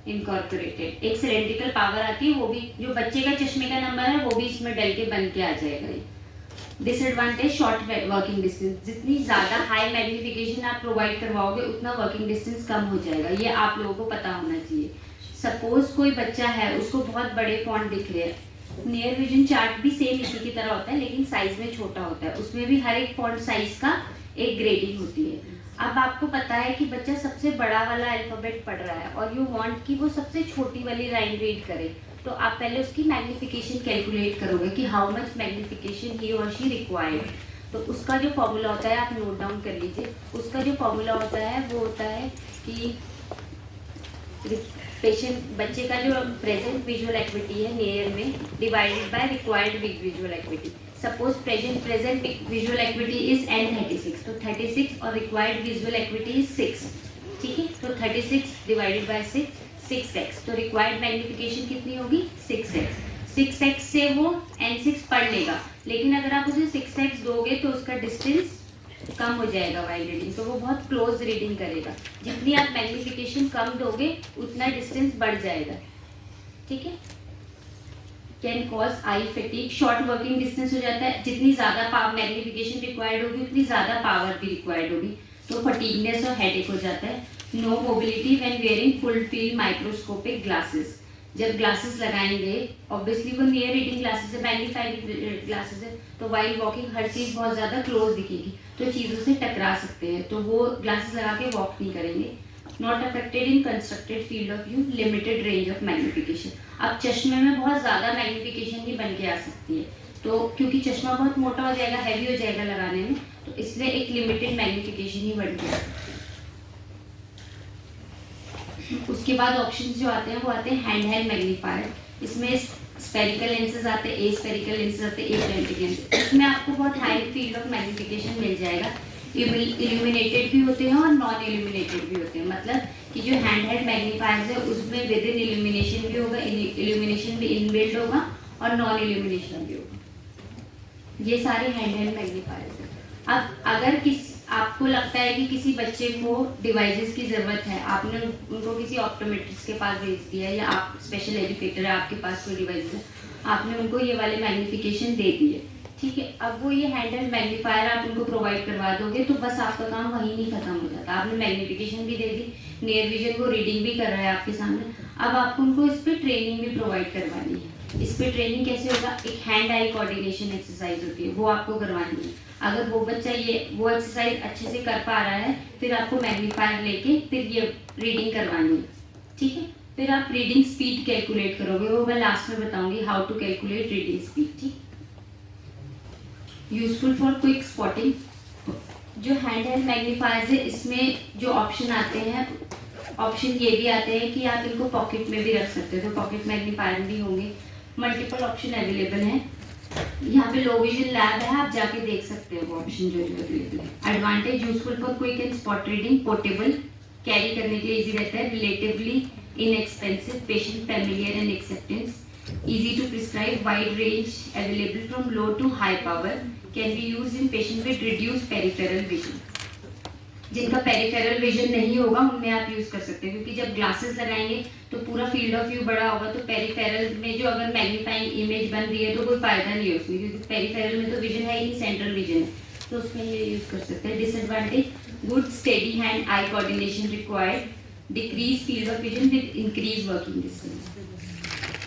Incorporated. एक cylindrical power आती है, वो भी जो बच्चे का चश्मे का नंबर है वो भी इसमें डल के बन के आ जाएगा। डिसएडवांटेज शॉर्ट वर्किंग डिस्टेंस, जितनी ज्यादा हाई मैग्निफिकेशन आप प्रोवाइड करवाओगे उतना वर्किंग डिस्टेंस कम हो जाएगा, ये आप लोगों को पता होना चाहिए। सपोज कोई बच्चा है उसको बहुत बड़े फॉन्ट दिख रहे हैं, नियर विजन चार्ट भी सेम इसी की तरह होता है लेकिन साइज में छोटा होता है, उसमें भी हर एक फॉन्ट साइज का एक ग्रेडिंग होती है। अब आपको पता है कि बच्चा सबसे बड़ा वाला अल्फाबेट पढ़ रहा है और यू वांट कि वो सबसे छोटी वाली लाइन रीड करे, तो आप पहले उसकी मैग्निफिकेशन कैलकुलेट करोगे कि हाउ मच मैग्निफिकेशन ही और शी रिक्वायर्ड। तो उसका जो फॉर्मूला होता है आप नोट डाउन कर लीजिए। उसका जो फॉर्मूला होता है वो होता है कि पेशेंट बच्चे का जो प्रेजेंट विजुअल एक्टिविटी है नियर में divided by required visual activity. Suppose present visual activity is N36, तो 36 और रिक्वायर्ड विजुअल एक्टिविटी इज 6, ठीक है। तो 36 डिवाइडेड बाय 6x, तो रिक्वायर्ड मैग्निफिकेशन कितनी होगी 6x। 6x से वो N6 पढ़ लेगा, लेकिन अगर आप उसे 6x दोगे तो उसका डिस्टेंस कम हो जाएगा वाइल रीडिंग, तो वो बहुत क्लोज रीडिंग करेगा। जितनी आप मैग्निफिकेशन कम दोगे उतना डिस्टेंस बढ़ जाएगा, ठीक है। Can cause I fatigue, short working distance हो जाता है, जितनी ज्यादा मैग्निफिकेशन रिक्वायर्ड होगी उतनी ज्यादा पावर भी रिक्वायर्ड होगी, तो फटीगनेस और हेडेक हो जाता है। No mobility when wearing full field microscopic glasses, जब ग्लासेस लगाएंगे ऑब्वियसली वो नियर रीडिंग ग्लासेस है, मैग्नीफाइंग ग्लासेस है, तो वाइल वॉकिंग हर चीज बहुत ज्यादा क्लोज दिखेगी, तो चीजों से टकरा सकते हैं, तो वो ग्लासेस लगा के वॉक नहीं करेंगे। Not affected in constructed field of view, limited range of magnification. अब चश्मे में बहुत ज्यादा मैग्निफिकेशन भी बन के आ सकती है, तो क्योंकि चश्मा बहुत मोटा हो जाएगा, हैवी हो जाएगा लगाने में, तो इसलिए एक लिमिटेड मैग्निफिकेशन ही बन के आ सकती है। उसके बाद ऑप्शन जो आते हैं वो आते हैं हैंड हेल्ड मैग्नीफायर। इसमें स्फेरिकल लेंसेज आते हैं, ए स्फेरिकल लेंसेज आते हैं, ए पेंटिक लेंसेज। इसमें आपको बहुत हाई फील्ड ऑफ मैग्निफिकेशन मिल जाएगा। इल्यूमिनेटेड भी होते हैं और नॉन इल्यूमिनेटेड भी होते हैं, मतलब कि जो हैंड हेल्ड मैग्नीफायर्स है उसमें विद इन इल्यूमिनेशन भी होगा, इल्यूमिनेशन भी इनबिल्ट होगा और नॉन इल्यूमिनेशन भी होगा। ये सारे हैंड हेल्ड मैग्नीफायर्स हैं। अब अगर आपको लगता है कि किसी बच्चे को डिवाइसेस की जरूरत है, आपने उनको किसी ऑप्टोमेट्रिस्ट के पास भेज दिया या आप स्पेशल एजुकेटर है, आपके पास कोई डिवाइस है, आपने उनको ये वाले मैग्निफिकेशन दे दिए, ठीक है। अब वो ये हैंडल मैग्नीफायर आप उनको प्रोवाइड करवा दोगे तो बस आपका काम वहीं नहीं खत्म हो जाता। आपने मैग्निफिकेशन भी दे दी, नियर विजन को रीडिंग भी कर रहा है आपके सामने, अब आपको उनको इस पर ट्रेनिंग भी प्रोवाइड करवानी है। इस पर ट्रेनिंग कैसे होगा, एक हैंड आई कोऑर्डिनेशन एक्सरसाइज होती है, वो आपको करवानी है। अगर वो बच्चा वो एक्सरसाइज अच्छे से कर पा रहा है, फिर आपको मैग्नीफायर लेके फिर ये रीडिंग करवानी है, ठीक है। फिर आप रीडिंग स्पीड कैलकुलेट करोगे, वो मैं लास्ट में बताऊंगी how to calculate reading speed, ठीक। Useful for quick spotting. जो हैंड हेल्ड मैग्नीफायर्स है इसमें जो ऑप्शन आते हैं, ऑप्शन ये भी आते हैं कि आप इनको पॉकेट में भी रख सकते हो, तो पॉकेट मैग्नीफायर भी होंगे। मल्टीपल ऑप्शन अवेलेबल हैं। यहाँ पे लो विजन लैब है, आप जाके देख सकते हो वो ऑप्शन जो अवेलेबल है। Advantage useful for quick and spot reading, portable, carry करने के लिए इजी रहता है, relatively inexpensive, patient familiar and acceptance, easy to prescribe, wide range available from low to high power, can be used in patient with reduced peripheral vision। जिनका peripheral vision नहीं होगा उनमें आप यूज कर सकते हैं, क्योंकि जब ग्लासेस लगाएंगे तो पूरा फील्ड ऑफ व्यू बड़ा होगा, तो पेरिफेरल में जो अगर मैग्नीफाइंग इमेज बन रही है तो कोई फायदा नहीं है उसमें, क्योंकि पेरिफेरल में तो विजन है ही, सेंट्रल विजन है, तो उसमें ये यूज कर सकते हैं। Disadvantage, good steady hand eye coordination required, decrease field of vision with increase working distance,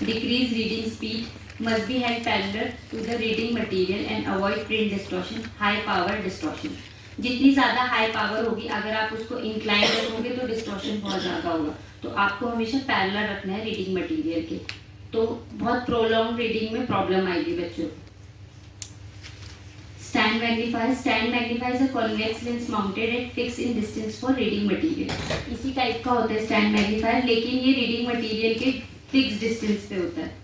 decrease reading speed, must be held parallel to the reading material and avoid print distortion, high power distortion। जितनी ज्यादा high power होगी, अगर आप उसको incline रखोगे तो distortion बहुत ज्यादा होगा, तो आपको हमेशा पैरेलल रखना है रीडिंग मटेरियल के, तो बहुत प्रोलॉन्ग रीडिंग में प्रॉब्लम आएगी बच्चों। स्टैंड मैग्नीफायर है convex lens mounted at fix in distance for reading material. इसी टाइप का होता है स्टैंड मैग्नीफायर, लेकिन ये रीडिंग मटेरियल के फिक्स डिस्टेंस पे होता है।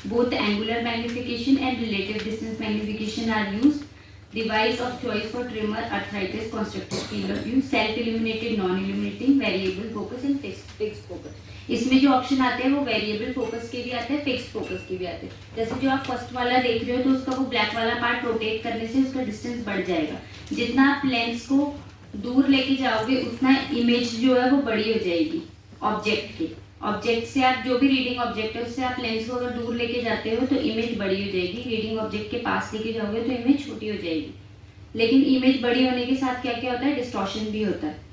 Both angular magnification and relative distance magnification are used. Device of choice for tremor, arthritis, constricted field of view, self illuminated, non illuminating, variable focus and fixed focus. इसमें जो option आते हैं वो variable focus के भी आते हैं, fixed focus के भी आते हैं। जैसे जो आप फर्स्ट वाला देख रहे हो तो उसका वो ब्लैक वाला पार्ट रोटेट करने से उसका डिस्टेंस बढ़ जाएगा। जितना आप लेंस को दूर लेके जाओगे उतना इमेज जो है वो बड़ी हो जाएगी ऑब्जेक्ट की, ऑब्जेक्ट से आप जो भी रीडिंग ऑब्जेक्ट है उससे आप लेंस को अगर दूर लेके जाते हो तो इमेज बड़ी हो जाएगी, रीडिंग ऑब्जेक्ट के पास लेके जाओगे तो इमेज छोटी हो जाएगी। लेकिन इमेज बड़ी होने के साथ क्या क्या होता है, डिस्टॉर्शन भी होता है।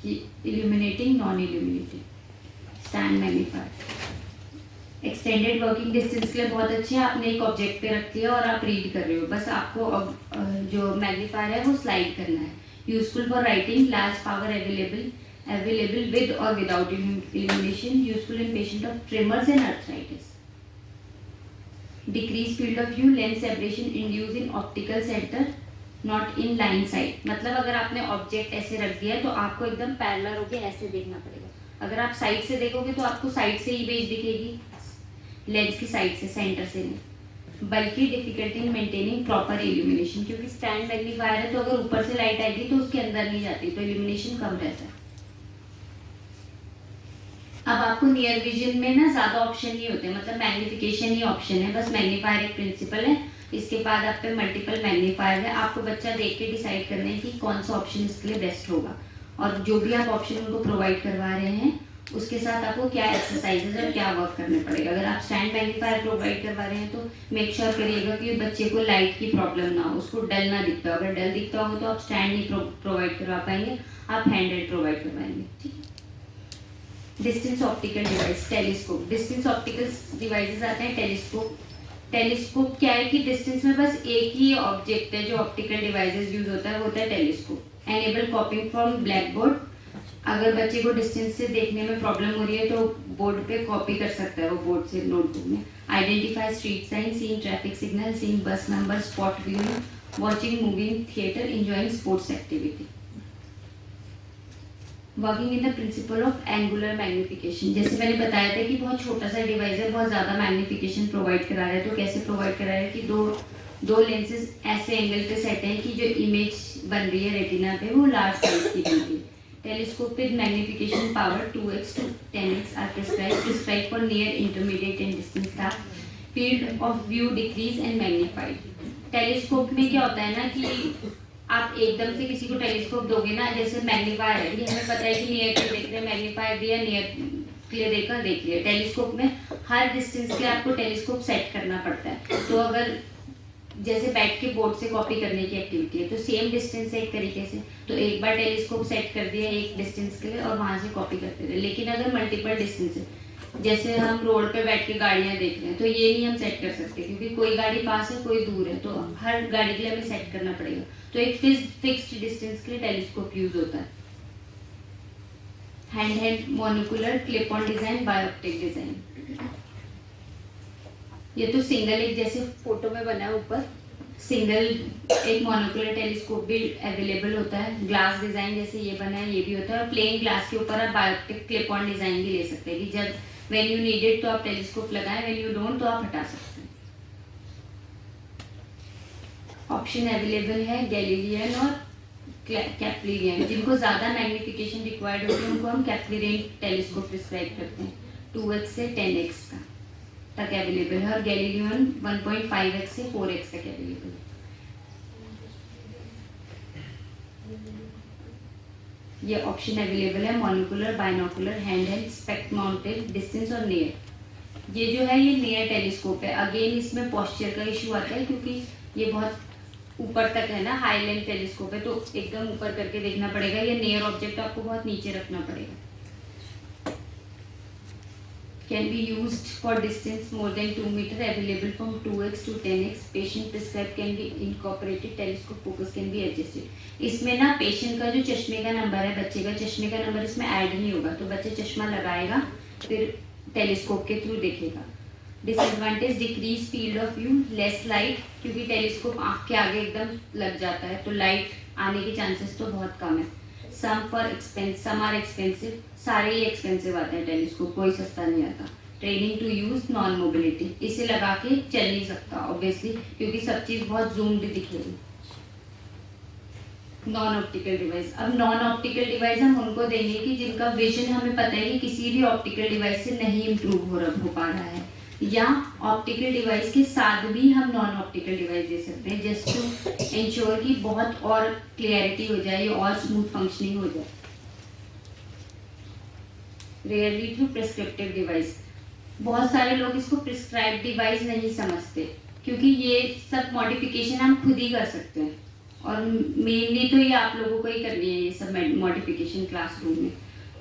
Illuminating, non illuminating, stand magnifier. Extended working distance के लिए बहुत अच्छे हैं। आपने एक ऑब्जेक्ट पे रख दिया और आप रीड कर रहे हो, बस आपको अब जो मैग्नीफायर है वो स्लाइड करना है। Useful for writing, large power available with और without illumination, useful in patient of tremors and arthritis. Decrease field of view, lens separation induce in optical centre not in line side. मतलब अगर आपने object ऐसे रख दिया है तो आपको एकदम पैरेलल होके ऐसे देखना पड़ेगा। अगर आप साइड से देखोगे तो आपको साइड से इमेज दिखेगी, लेंस की साइड से, सेंटर से नहीं। बल्कि difficulty in maintaining proper illumination, क्योंकि स्टैंड मैग्नीफायर है तो अगर ऊपर से लाइट आएगी तो उसके अंदर नहीं जाती, तो इल्यूमिनेशन कम रहता है। अब आपको नियर विजन में ना ज्यादा ऑप्शन नहीं होते, मतलब मैग्निफिकेशन ही ऑप्शन है, बस मैग्नीफायर एक प्रिंसिपल है। इसके बाद आप पे मल्टीपल मैग्नीफायर है। आपको बच्चा देख के डिसाइड करना है कि कौन सा ऑप्शन इसके लिए बेस्ट होगा, और जो भी आप ऑप्शन उनको प्रोवाइड करवा रहे हैं उसके साथ आपको क्या एक्सरसाइजेज और क्या वर्क करने पड़ेगा। अगर आप स्टैंड मैग्नीफायर प्रोवाइड करवा रहे हैं तो मेक श्योर करिएगा कि बच्चे को लाइट की प्रॉब्लम ना हो, उसको डल ना दिखता हो। अगर डल दिखता हो तो आप स्टैंड नहीं प्रोवाइड करवा पाएंगे, आप हैंडेड प्रोवाइड करवाएंगे, ठीक है। Distance optical device, telescope. Distance optical devices आते हैं टेलीस्कोप। टेलीस्कोप क्या है कि डिस्टेंस में बस एक ही ऑब्जेक्ट है जो ऑप्टिकल डिवाइसेस यूज होता है, वो होता है telescope. Enable कॉपिंग from black board. अगर बच्चे को डिस्टेंस से देखने में प्रॉब्लम हो रही है तो बोर्ड पे कॉपी कर सकता है वो बोर्ड से नोटबुक में। Identify street sign, seeing traffic signal, seeing bus number, spot view, watching moving theatre, enjoying sports activity. Working in the principle of angular magnification. जैसे मैंने बताया था कि बहुत छोटा सा डिवाइस है, बहुत ज़्यादा मैग्निफिकेशन प्रोवाइड करा रहा है। तो कैसे प्रोवाइड करा रहा है कि दो लेंसेज ऐसे एंगल पे सेट हैं कि जो इमेज बन रही है रेटिना पे वो लार्ज साइज की बन रही है। Telescope with magnification power 2x to 10x are prescribed for near, intermediate and distant stars. Field of view decrease and magnified. Telescope में क्या होता है ना कि आप एकदम से किसी को टेलीस्कोप दोगे ना, जैसे मैग्नीफायर है, ये हमें पता है कि नियर के देख रहे हैं, मैग्नीफायर दिया, नियर के लिए देखा, देख लिया। टेलीस्कोप में हर डिस्टेंस के आपको टेलीस्कोप सेट करना पड़ता है। तो अगर जैसे बैठ के बोर्ड से कॉपी करने की एक्टिविटी है तो सेम डिस्टेंस है एक तरीके से, तो एक बार टेलीस्कोप सेट कर दिया एक डिस्टेंस के लिए और वहां से कॉपी करते रहे। लेकिन अगर मल्टीपल डिस्टेंस है, जैसे हम रोड पे बैठ के गाड़ियां देख रहे हैं, तो ये नहीं हम सेट कर सकते क्योंकि कोई गाड़ी पास है कोई दूर है, तो हर गाड़ी के लिए हमें सेट करना पड़ेगा। तो एक फिक्स्ड डिस्टेंस के लिए टेलीस्कोप यूज होता है। Hand held monocular clip on design, bioptic design. ये तो सिंगल, एक जैसे फोटो में बना है ऊपर, सिंगल एक मोनोकुलर टेलीस्कोप भी अवेलेबल होता है। ग्लास डिजाइन जैसे ये बना है ये भी होता है, और प्लेन ग्लास के ऊपर आप बायोप्टिक क्लिप ऑन डिजाइन भी ले सकते हैं कि जब व्हेन यू नीडेड तो आप टेलीस्कोप लगाएं, व्हेन यू डोंट तो आप हटा सकते हैं। ऑप्शन अवेलेबल है गैलीलियन और कैप्लिरियन। जिनको ज्यादा मैग्निफिकेशन रिक्वायर्ड होती है उनको हम कैप्लिरियन टेलीस्कोप प्रिस्क्राइब करते हैं। 2x से 10x का तक अवेलेबल है, और गैलीलियन 1.5x से 4x तक अवेलेबल है। ये ऑप्शन अवेलेबल है monocular, binocular, hand held, spec mounted, distance और नियर। ये जो है ये नियर टेलीस्कोप है। अगेन इसमें पोस्चर का इशू आता है क्योंकि ये बहुत ऊपर तक है ना, हाई लेंथ टेलीस्कोप है, तो एकदम ऊपर करके देखना पड़ेगा। ये नियर ऑब्जेक्ट आपको बहुत नीचे रखना पड़ेगा। Can be used for distance more than 2 meter, available from 2x to 10x. Patient prescribed can be incorporated, telescope focus can be adjusted. इसमें ना पेशेंट का जो चश्मे का नंबर है, बच्चे का चश्मे का नंबर इसमें ऐड नहीं होगा, तो बच्चे चश्मा लगाएगा फिर टेलीस्कोप के थ्रू देखेगा। Disadvantage, decrease field of view, less light, क्योंकि टेलीस्कोप आँख के आगे एकदम लग जाता है तो लाइट आने के चांसेस तो बहुत कम है। सम आर एक्सपेंसिव, सारे ही एक्सपेंसिव आते हैं टेलीस्कोप, कोई सस्ता नहीं आता। Training to use, non mobility, इसे लगा के चल नहीं सकता ऑब्वियसली क्योंकि सब चीज बहुत जूम्ड दिखेगी। नॉन ऑप्टिकल डिवाइस, अब नॉन ऑप्टिकल डिवाइस हम उनको देंगे कि जिनका विजन हमें पता है कि किसी भी ऑप्टिकल डिवाइस से नहीं इम्प्रूव हो पा रहा है, या ऑप्टिकल डिवाइस के साथ भी हम नॉन ऑप्टिकल डिवाइस दे सकते हैं, जस्ट टू इंश्योर कि बहुत और क्लियरिटी हो जाए और स्मूथ फंक्शनिंग हो जाए। रेयरली थ्रू प्रिस्क्रिप्टिव डिवाइस, बहुत सारे लोग इसको प्रिस्क्राइब डिवाइस नहीं समझते, क्योंकि ये सब मॉडिफिकेशन हम खुद ही कर सकते हैं, और मेनली तो ये आप लोगों को ही करनी है ये सब मॉडिफिकेशन क्लासरूम में।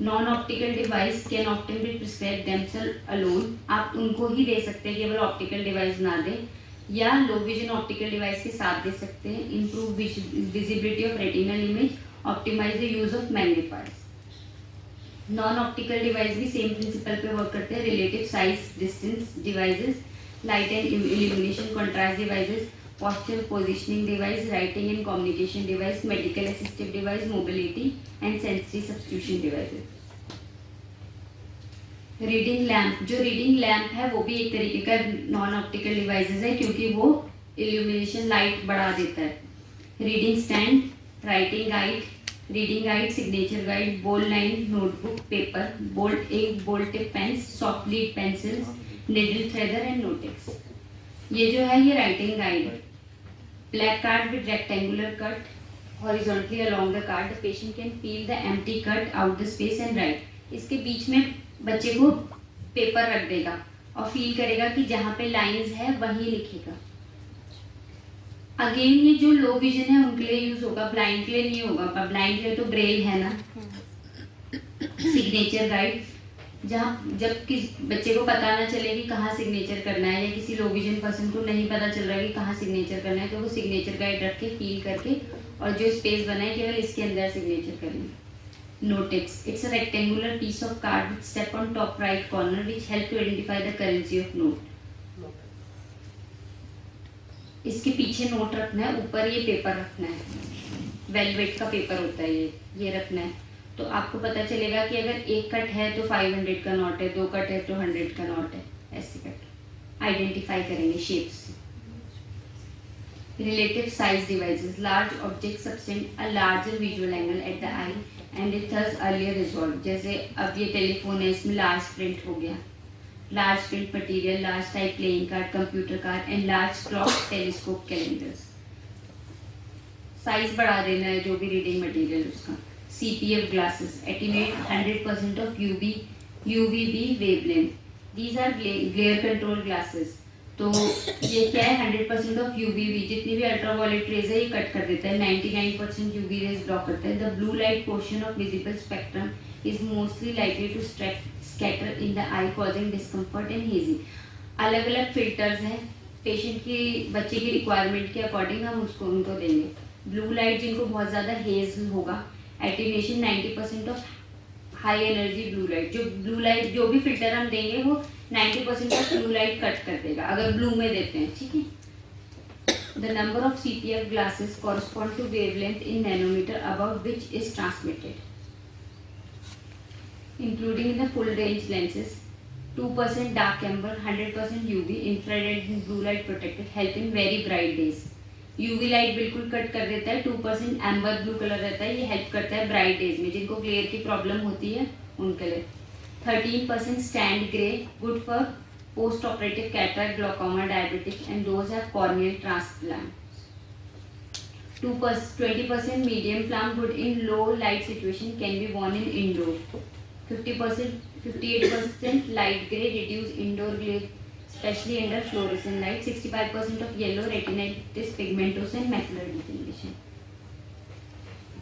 Non optical device can often be prescribe themselves alone, आप उनको ही दे सकते हैं, केवल ऑप्टिकल डिवाइस ना दें, या लो विजन ऑप्टिकल डिवाइस के साथ दे सकते हैं। Improve visibility of retinal image, optimize the use of magnifiers. Non optical device भी सेम प्रिंसिपल पे वर्क करते हैं। Relative size distance devices, light and illumination contrast devices, posture positioning device, writing and communication device, medical assistive device, mobility and sensory substitution devices. Reading lamp, जो reading lamp है वो भी एक तरीके का नॉन ऑप्टिकल डिवाइसेस है, क्योंकि वो इल्यूमिनेशन लाइट बढ़ा देता है। Reading stand, writing guide, reading guide, signature guide, bold line notebook, paper, bold ink, bold tip pens, soft lead pencils, needle threader and notex. ये जो है ये राइटिंग गाइड है। Black card with rectangular cut horizontally along the card, the patient can feel the empty cut out the space and write. इसके बीच में बच्चे को पेपर रख देगा और फील करेगा कि जहाँ पे लाइंस है वहीं लिखेगा। अगेन ये जो लो विजन है उनके लिए यूज होगा, ब्लाइंड के लिए नहीं होगा। ब्लाइंड के लिए तो ब्रेल है ना। सिग्नेचर गाइड, जहाँ जब किस बच्चे को पता ना चले कि कहाँ सिग्नेचर करना है, या किसी लो विजन पर्सन को नहीं पता चल रहा है कि कहाँ सिग्नेचर करना है, तो वो सिग्नेचर गाइड रख के फील करके और जो स्पेस बना है केवल इसके अंदर सिग्नेचर करेंगे। Notex, it's a rectangular piece of card with step on top right corner which help to identify the currency of note. इसके पीछे नोट रखना है, ऊपर ये पेपर रखना है, वेलवेट का पेपर होता है ये रखना है। तो आपको पता चलेगा कि अगर एक कट है तो 500 का नोट है, 2 कट है तो 100 का नोट है, ऐसे कट आइडेंटिफाई करेंगे शेप्स से। Relative size devices, large objects subtend a larger visual angle at the eye and it thus earlier resolved. जैसे अब ये टेलीफोन है, इसमें लार्ज प्रिंट हो गया, large print material, large type playing card, computer card and large clock, telescope, calendars. Size बढ़ा देना है जो भी रीडिंग मटेरियल उसका। CPF glasses attenuate 100% of UVB wavelength. These are glare control glasses. तो ये क्या है, 100% ऑफ UVB, जितनी भी अल्ट्रावायलेट रेज है ये कट कर देता है, 99% UV रेज ब्लॉक करता है। The blue light portion of visible spectrum is mostly likely to scatter in the eye causing discomfort and hazy. अलग अलग फिल्टर्स हैं, पेशेंट की बच्चे की रिक्वायरमेंट के अकॉर्डिंग हम उसको उनको देंगे। ब्लू लाइट जिनको बहुत ज़्यादा हेज होगा, attenuation 90% of high energy blue light. जो ब्लू लाइट जो भी फिल्टर हम देंगे वो 90% ऑफ ब्लू लाइट कट कर देगा अगर ब्लू में देते हैं, ठीक है। The number of CPF glasses correspond to wavelength in nanometer above which is transmitted, including the full range lenses. 2% dark amber, 100% UV, infrared and blue light protected, help in very bright days. UV light बिल्कुल cut कर देता है, 2% amber blue colour रहता है, ये help करता है bright days में, जिनको ग्लेयर की प्रॉब्लम होती है उनके लिए। 13% stand grey, good for post operative cataract, glaucoma, diabetic and those have corneal transplant. 20% medium plum, good in low light situation, can be worn in indoor. 58% light grey, reduce indoor glare especially under fluorescent light. 65% of yellow, retinitis pigmentosa and macular degeneration.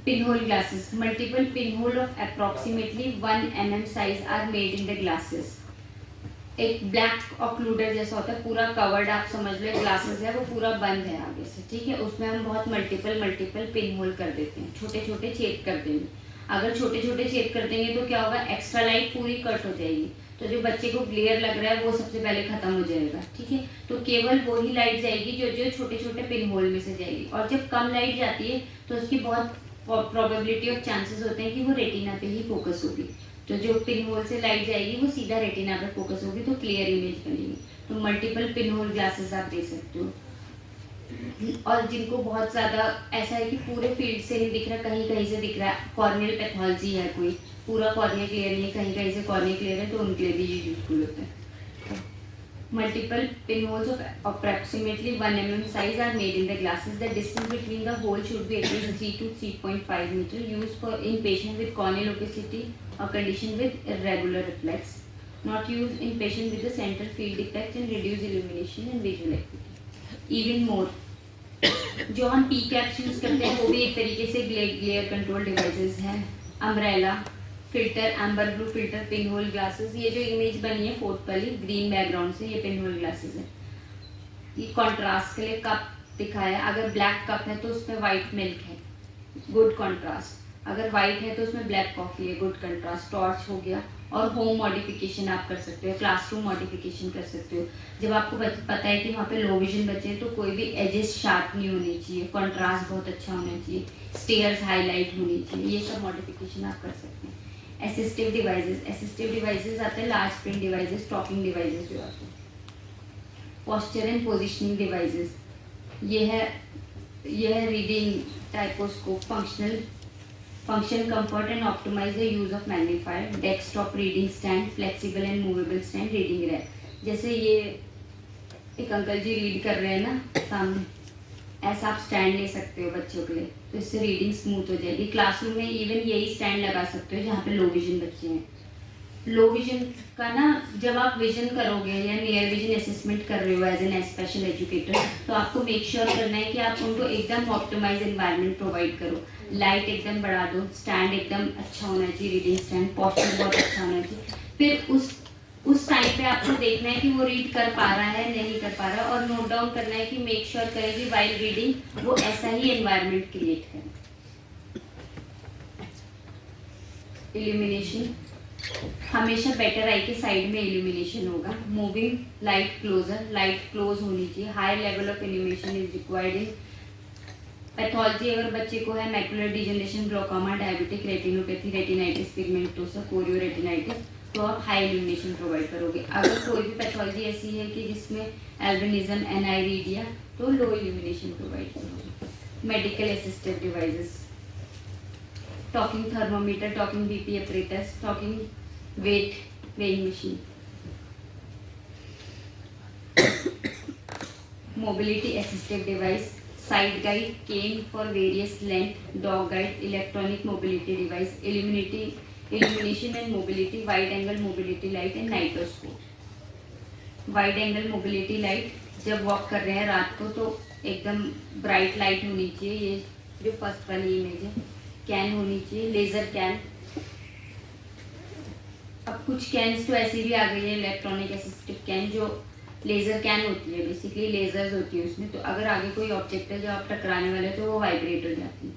Pinhole glasses, multiple pinhole of approximately 1 mm size are made in the glasses. एक black ऑक्लूडर जैसा होता है, पूरा covered आप समझ लो, glasses है वो पूरा बंद है आगे से, ठीक है। उसमें हम बहुत मल्टीपल पिन होल कर देते हैं, छोटे छोटे छेद कर देंगे। अगर छोटे छोटे छेद कर देंगे तो क्या होगा, एक्स्ट्रा लाइट पूरी कट हो जाएगी, तो जो बच्चे को ग्लेयर लग रहा है वो सबसे पहले खत्म हो जाएगा, ठीक है। तो केवल वो ही लाइट जाएगी जो छोटे छोटे पिन होल में से जाएगी, और जब कम लाइट जाती है तो उसकी बहुत प्रोबेबिलिटी ऑफ चांसेस होते हैं कि वो रेटिना पे ही फोकस होगी। तो जो पिन होल से लाइट जाएगी वो सीधा रेटिना पे फोकस होगी, तो क्लियर इमेज बनेगी। तो मल्टीपल पिन होल ग्लासेस आप दे सकते हो। और जिनको बहुत ज़्यादा ऐसा है कि पूरे फील्ड से नहीं दिख रहा, कहीं कहीं से दिख रहा है, कॉर्नियल पैथोलॉजी है, कोई पूरा कॉर्निया क्लियर नहीं है, कहीं कहीं से कॉर्निया क्लियर है, तो उनके लिए भी ये यूजफुल होता है। Multiple pinholes of approximately 1 mm size are made in the glasses. The distance between the holes should be at least 3 to 3.5 meter. Used for in patients with corneal opacity or condition with irregular reflex. Not used in patients with the central field defect and reduced illumination and visual acuity. Even more, जो हम P caps use करते हैं वो भी एक तरीके से glare control devices हैं. Umbrella filter, amber blue filter, pin hole glasses. ये जो इमेज बनी है फोर्थ वाली ग्रीन बैकग्राउंड से, ये पिन होल ग्लासेस है. ये कॉन्ट्रास्ट के लिए कप दिखाया है. अगर ब्लैक कप है तो उसमें व्हाइट मिल्क है, गुड कॉन्ट्रास्ट. अगर व्हाइट है तो उसमें ब्लैक कॉफी है, गुड कॉन्ट्रास्ट. टॉर्च हो गया. और होम मॉडिफिकेशन आप कर सकते हो, क्लासरूम मॉडिफिकेशन कर सकते हो. जब आपको पता है कि वहाँ पे लो विजन बच्चे हैं तो कोई भी एजेस शार्प नहीं होनी चाहिए, कॉन्ट्रास्ट बहुत अच्छा होना चाहिए, स्टेयर्स हाईलाइट होनी चाहिए. ये सब मॉडिफिकेशन आप कर सकते हैं. असिस्टिव डिवाइसेस आते हैं large print devices, talking devices जो आते हैं. पोस्चर एंड पोजिशनिंग डिवाइसेस, ये है reading टाइपोस्कोप, function, comfort and optimize the use of magnifier, desktop reading stand, flexible and movable stand, reading rack. जैसे ये एक अंकल जी रीड कर रहे हैं ना सामने, ऐसा आप स्टैंड ले सकते हो बच्चों के लिए, तो इससे रीडिंग स्मूथ हो जाएगी. क्लासरूम में इवन यही स्टैंड लगा सकते हो जहाँ पे लो विजन बच्चे हैं. लो विजन का ना, जब आप विजन करोगे या नियर विजन असेसमेंट कर रहे हो एज एन स्पेशल एजुकेटर, तो आपको मेक श्योर करना है कि आप उनको एकदम ऑप्टिमाइज एनवायरनमेंट प्रोवाइड करो. लाइट एकदम बढ़ा दो, स्टैंड एकदम अच्छा होना चाहिए, रीडिंग स्टैंड, पोस्चर बहुत अच्छा होना चाहिए. फिर उस टाइम पे आपको देखना है कि वो रीड कर पा रहा है नहीं कर पा रहा है, और नोट डाउन करना है कि मेक श्योर करें कि वाइल रीडिंग वो ऐसा ही एनवायरनमेंट क्रिएट करे. इल्यूमिनेशन, हमेशा बेटर आई के साइड में इल्यूमिनेशन होगा. Moving light closer, light close होनी चाहिए. High level of illumination is required in pathology. अगर बच्चे को है macular degeneration, glaucoma, diabetic retinopathy, retinitis pigmentosa, chorio retinitis, तो आप हाई इल्यूमिनेशन प्रोवाइड करोगे. अगर कोई भी पैथोलॉजी ऐसी है कि जिसमें एल्बिनिज्म, एनाइरीडिया, तो लो इल्यूमिनेशन प्रोवाइड करोगे. Medical assistive devices, talking thermometer, talking BP apparatus, talking weight weighing machine. Mobility assistive device, sighted guide, cane for various length, dog guide, electronic mobility device, illumination and mobility, wide angle mobility light and nightoscope. Wide angle mobility light, जब walk कर रहे हैं रात को तो एकदम bright light होनी चाहिए. ये जो फर्स्ट वाली इमेज है, कैन होनी चाहिए, लेजर कैन. अब कुछ कैन्स तो ऐसी भी आ गई है इलेक्ट्रॉनिक असिस्टिव कैन, जो लेजर कैन होती है, बेसिकली लेजर्स होती है उसमें. तो अगर आगे कोई ऑब्जेक्ट है जो आप टकराने वाले तो वो वाइब्रेट हो जाती है.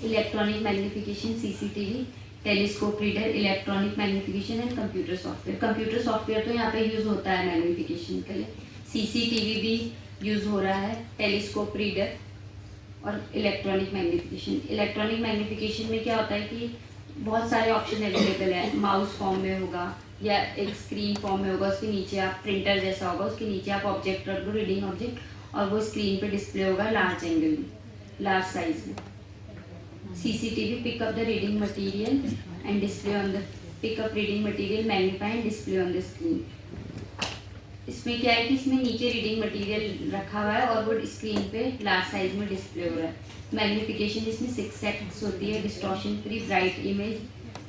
Electronic magnification, CCTV, telescope reader, electronic magnification and computer software. Computer software तो यहाँ पे यूज होता है मैग्निफिकेशन के लिए. सीसीटीवी भी यूज हो रहा है, टेलीस्कोप रीडर और इलेक्ट्रॉनिक मैग्निफिकेशन. इलेक्ट्रॉनिक मैग्निफिकेशन में क्या होता है कि बहुत सारे ऑप्शन अवेलेबल है. माउस फॉर्म में होगा या एक स्क्रीन फॉर्म में होगा, उसके नीचे आप प्रिंटर जैसा होगा, उसके नीचे आप ऑब्जेक्ट रख दो, रीडिंग ऑब्जेक्ट, और वो स्क्रीन पे डिस्प्ले होगा लार्ज एंगल में, लार्ज साइज में. CCTV pick up the reading material and display on the magnify and display on the screen. इसमें क्या है कि इसमें नीचे रीडिंग मटेरियल रखा हुआ है और वो स्क्रीन पे लार्ज साइज में डिस्प्ले हो रहा है. मैग्निफिकेशन इसमें 6x होती है, distortion free, bright image,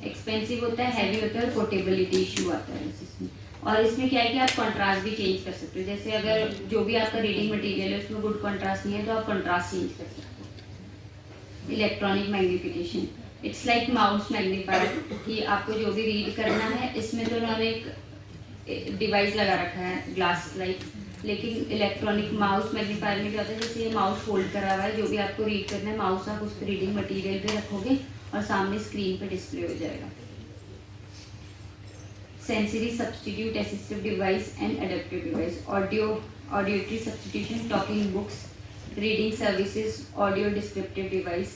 expensive होता है, हैवी होता है और पोर्टेबिलिटी इशू आता है इसमें. और इसमें क्या है कि आप कंट्रास्ट भी चेंज कर सकते हो. जैसे अगर जो भी आपका रीडिंग मटेरियल है उसमें गुड कंट्रास्ट नहीं है तो आप कंट्रास्ट चेंज कर सकते हो. Electronic magnification, it's like mouse magnifier, कि आपको जो भी रीड करना है, इसमें तो उन्होंने एक डिवाइस लगा रखा है ग्लास लाइक, लेकिन इलेक्ट्रॉनिक माउस मैग्नीफायर में क्या होता है, जैसे ये माउस फोल्ड करा हुआ है, जो भी आपको रीड करना है माउस आप उस पर रीडिंग मटेरियल पे रखोगे और सामने स्क्रीन पे डिस्प्ले हो जाएगा. Sensory substitute assistive device and adaptive device, auditory substitution, talking books, reading services, audio descriptive device,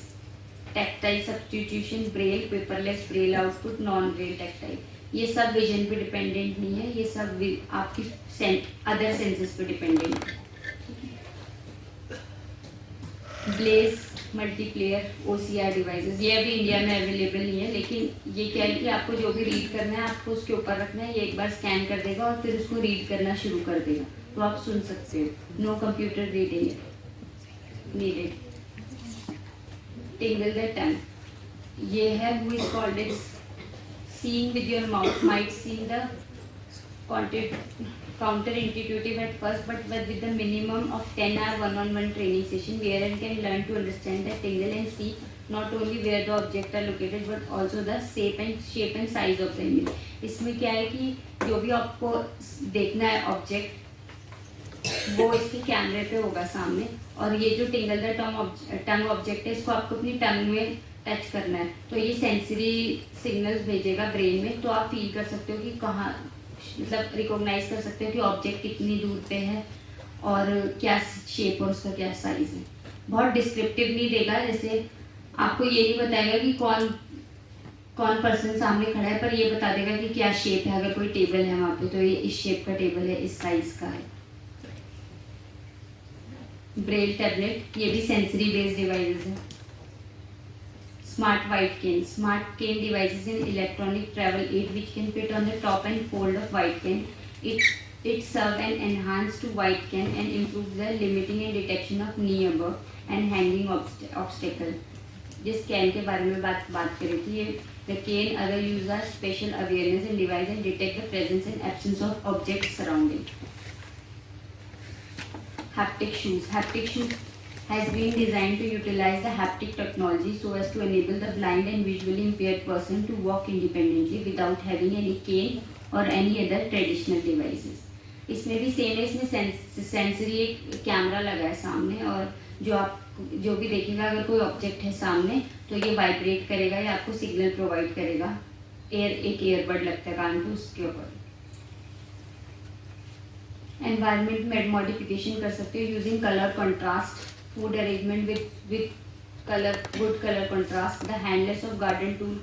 tactile substitution, braille, paperless braille output, non braille tactile. ये सब विजन पे डिपेंडेंट नहीं है, ये सब आपकी अदर सेंसेस पे डिपेंडेंट है. ब्लेज मल्टीप्लेयर OCR डिवाइसेस, ये अभी इंडिया में अवेलेबल नहीं है, लेकिन लेकिन ये क्या है कि आपको जो भी रीड करना है आपको उसके ऊपर रखना है, ये एक बार स्कैन कर देगा और फिर उसको रीड करना शुरू कर देगा, तो आप सुन सकते हो। No computer reading needed. Tingle the tongue, ये है who is called it seeing with your mouth might seen the counterintuitive at first, but with the minimum of 10-hour one-on-one training session, wherein can learn to understand the tingle and see not only where the object are located but also the shape and size of the image. इसमें क्या है कि जो भी आपको देखना है object वो इसके कैमरे पे होगा सामने, और ये जो टिंगल द टंग ऑब्जेक्ट है इसको आपको अपनी टंग में टच करना है, तो ये सेंसरी सिग्नल्स भेजेगा ब्रेन में, तो आप फील कर सकते हो कि कहाँ, मतलब रिकॉग्नाइज कर सकते हो कि ऑब्जेक्ट कितनी दूर पे है और क्या शेप और उसका क्या साइज है। बहुत डिस्क्रिप्टिव नहीं देगा, जैसे आपको ये नहीं बताएगा कि कौन पर्सन सामने खड़ा है, पर ये बता देगा कि क्या शेप है। अगर कोई टेबल है वहाँ पे तो ये इस शेप का टेबल है, इस साइज का है। ब्रेल टैबलेट, ये भी सेंसरी बेस्ड डिवाइसेस है। Smart white cane. Smart cane devices in electronic travel aid which can fit on the top and fold of white cane. It serve an enhanced white cane and improves the limiting and detection of knee above and hanging obstacle. जिस can के बारे में बात करी थी, ये the cane other use a special awareness and device and detect the presence and absence of objects surrounding. Haptic shoes. Haptic shoes has been designed to utilize the haptic technology so as to enable the blind and visually impaired person to walk independently without having any cane or any other traditional devices. इसमें भी same है, इसमें sensory एक camera लगा है सामने, और जो भी देखेगा अगर कोई ऑब्जेक्ट है सामने तो ये वाइब्रेट करेगा या आपको सिग्नल प्रोवाइड करेगा। एक ईयरबड लगता है कान पे, उसके ऊपर। एनवायरमेंट में मॉडिफिकेशन कर सकते हो using colour contrast, food arrangement with good color contrast. The handles of garden tool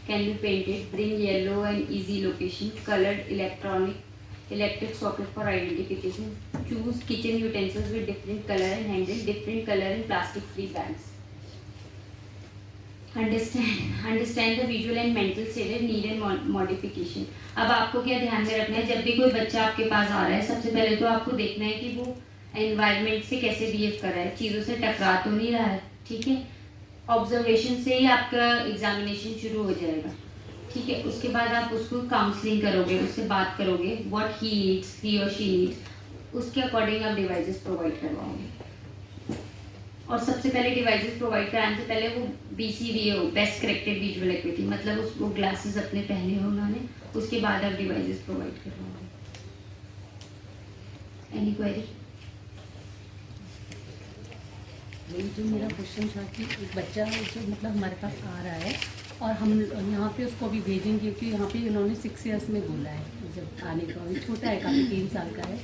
can be painted, bring yellow and easy location, colored electric socket for identification. Choose kitchen utensils with different color and handle, different color and plastic free bags. Understand the visual and mental status need and modification. अब आपको क्या ध्यान में रखना है, जब भी कोई बच्चा आपके पास आ रहा है सबसे पहले तो आपको देखना है कि वो एनवायरनमेंट से कैसे बिहेव कर रहा है, चीज़ों से टकरा तो नहीं रहा है, ठीक है। ऑब्जर्वेशन से ही आपका एग्जामिनेशन शुरू हो जाएगा, ठीक है। उसके बाद आप उसको काउंसलिंग करोगे, उससे बात करोगे, व्हाट ही नीड्स, ही और शी नीड्स, उसके अकॉर्डिंग आप डिवाइसेस प्रोवाइड करवाओगे। और सबसे पहले डिवाइसेस प्रोवाइड कराने से पहले वो BCVA हो, बेस्ट करेक्टेड विजुअल एक्टिविटी, मतलब वो ग्लासेस अपने पहने हो उन्होंने, उसके बाद आप डिवाइसेस प्रोवाइड करवाओगे। Any query? जो मेरा क्वेश्चन था कि एक बच्चा जो मतलब हमारे पास आ रहा है और हम यहाँ पे उसको अभी भेजेंगे, क्योंकि यहाँ पे उन्होंने 6 इयर्स में बोला है जब आने का, अभी छोटा है काफ़ी, 3 साल का है,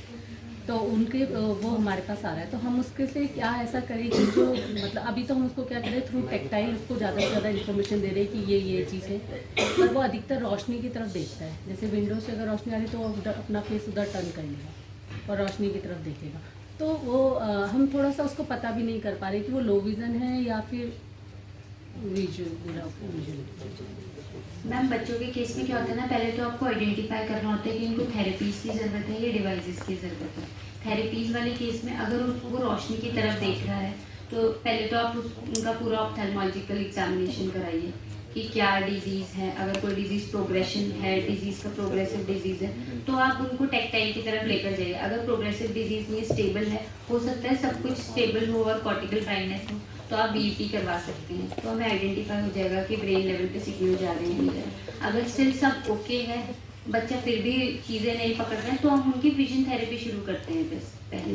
तो उनके वो हमारे पास आ रहा है, तो हम उसके से क्या ऐसा करें कि जो मतलब अभी तो हम उसको क्या करें, थ्रू टेक्टाइल उसको ज़्यादा से ज़्यादा इन्फॉर्मेशन दे रहे हैं कि ये चीज़ है, पर वो अधिकतर रोशनी की तरफ देखता है। जैसे विंडो से अगर रोशनी आ रही तो वो अपना फेस उधर टर्न कर लेगा और रोशनी की तरफ देखेगा, तो वो हम थोड़ा सा उसको पता भी नहीं कर पा रहे कि वो लो विज़न है या फिर विजुअल। मैम बच्चों के केस में क्या होता है ना, पहले तो आपको आइडेंटिफाई करना होता है कि इनको थेरेपीज़ की ज़रूरत है या डिवाइसेस की ज़रूरत है। थेरेपीज़ वाले केस में अगर वो रोशनी की तरफ देख रहा है तो पहले तो आप उनका पूरा ऑप्थेल्मोलॉजिकल एग्जामिनेशन कराइए कि क्या डिजीज़ है, अगर कोई डिजीज़ प्रोग्रेशन है, डिजीज़ का प्रोग्रेसिव डिजीज़ है तो आप उनको टेक्टाइल की तरफ लेकर जाइए। अगर प्रोग्रेसिव डिजीज़ में स्टेबल है, हो सकता है सब कुछ स्टेबल हो और कॉर्टिकल ड्राइनेस हो, तो आप BEP करवा सकते हैं, तो हमें आइडेंटिफाई हो जाएगा कि ब्रेन लेवल पे सिग्नल जा रहे हैं नहीं। अगर स्टिल सब ओके है, बच्चा फिर भी चीज़ें नहीं पकड़ रहे हैं, तो हम उनकी विजन थेरेपी शुरू करते हैं। बस पहले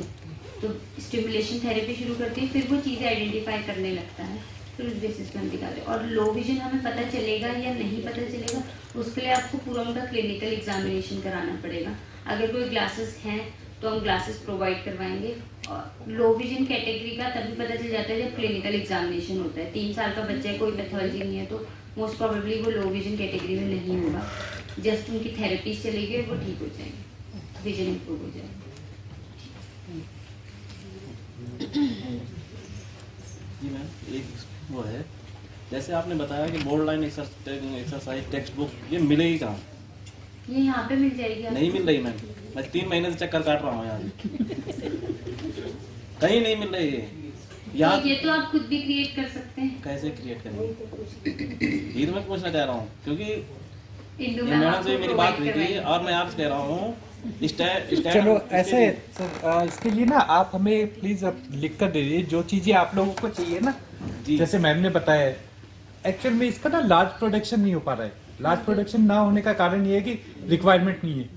तो स्टिमुलेशन थेरेपी शुरू करते हैं, फिर वो चीज़ें आइडेंटिफाई करने लगता है, फिर उस बेसिस पर हम दिखाते हैं। और लो विजन हमें पता चलेगा या नहीं पता चलेगा, उसके लिए आपको पूरा उनका क्लिनिकल एग्जामिनेशन कराना पड़ेगा। अगर कोई ग्लासेस हैं तो हम ग्लासेस प्रोवाइड करवाएंगे, और लो विजन कैटेगरी का तभी पता चल जाता है जब क्लिनिकल एग्जामिनेशन होता है। 3 साल का बच्चा है, कोई पैथोलॉजी नहीं है, तो मोस्ट प्रोबेबली वो लो विजन कैटेगरी में नहीं होगा। जस्ट उनकी थेरेपी चलेगी, वो ठीक हो जाएंगे, विजन इम्प्रूव हो जाएगा। जी मैम, एक वो है जैसे आपने बताया कि board line exercise text book ये मिलेगी कहाँ? ये यहाँ पे मिल जाएगी आपको। नहीं मिल रही मैम, मैं 3 महीने से चक्कर काट रहा हूँ यहाँ, कहीं नहीं मिल रही है यहाँ। तो ये तो आप खुद भी क्रिएट कर सकते हैं। कैसे क्रिएट करेंगे ये तो मैं पूछना चाह रहा हूँ, क्योंकि इंदु ये मैम मैडम आपको से मेरी बात हुई provide थी और मैं आपसे कह रहा हूँ चलो ऐसे है सर, इसके लिए ना आप हमें प्लीज लिख कर दे दीजिए जो चीजें आप लोगों को चाहिए ना। जी। जैसे मैम ने बताया है, एक्चुअल में इसका ना लार्ज प्रोडक्शन नहीं हो पा रहा है। लार्ज प्रोडक्शन ना होने का कारण ये है कि रिक्वायरमेंट नहीं है।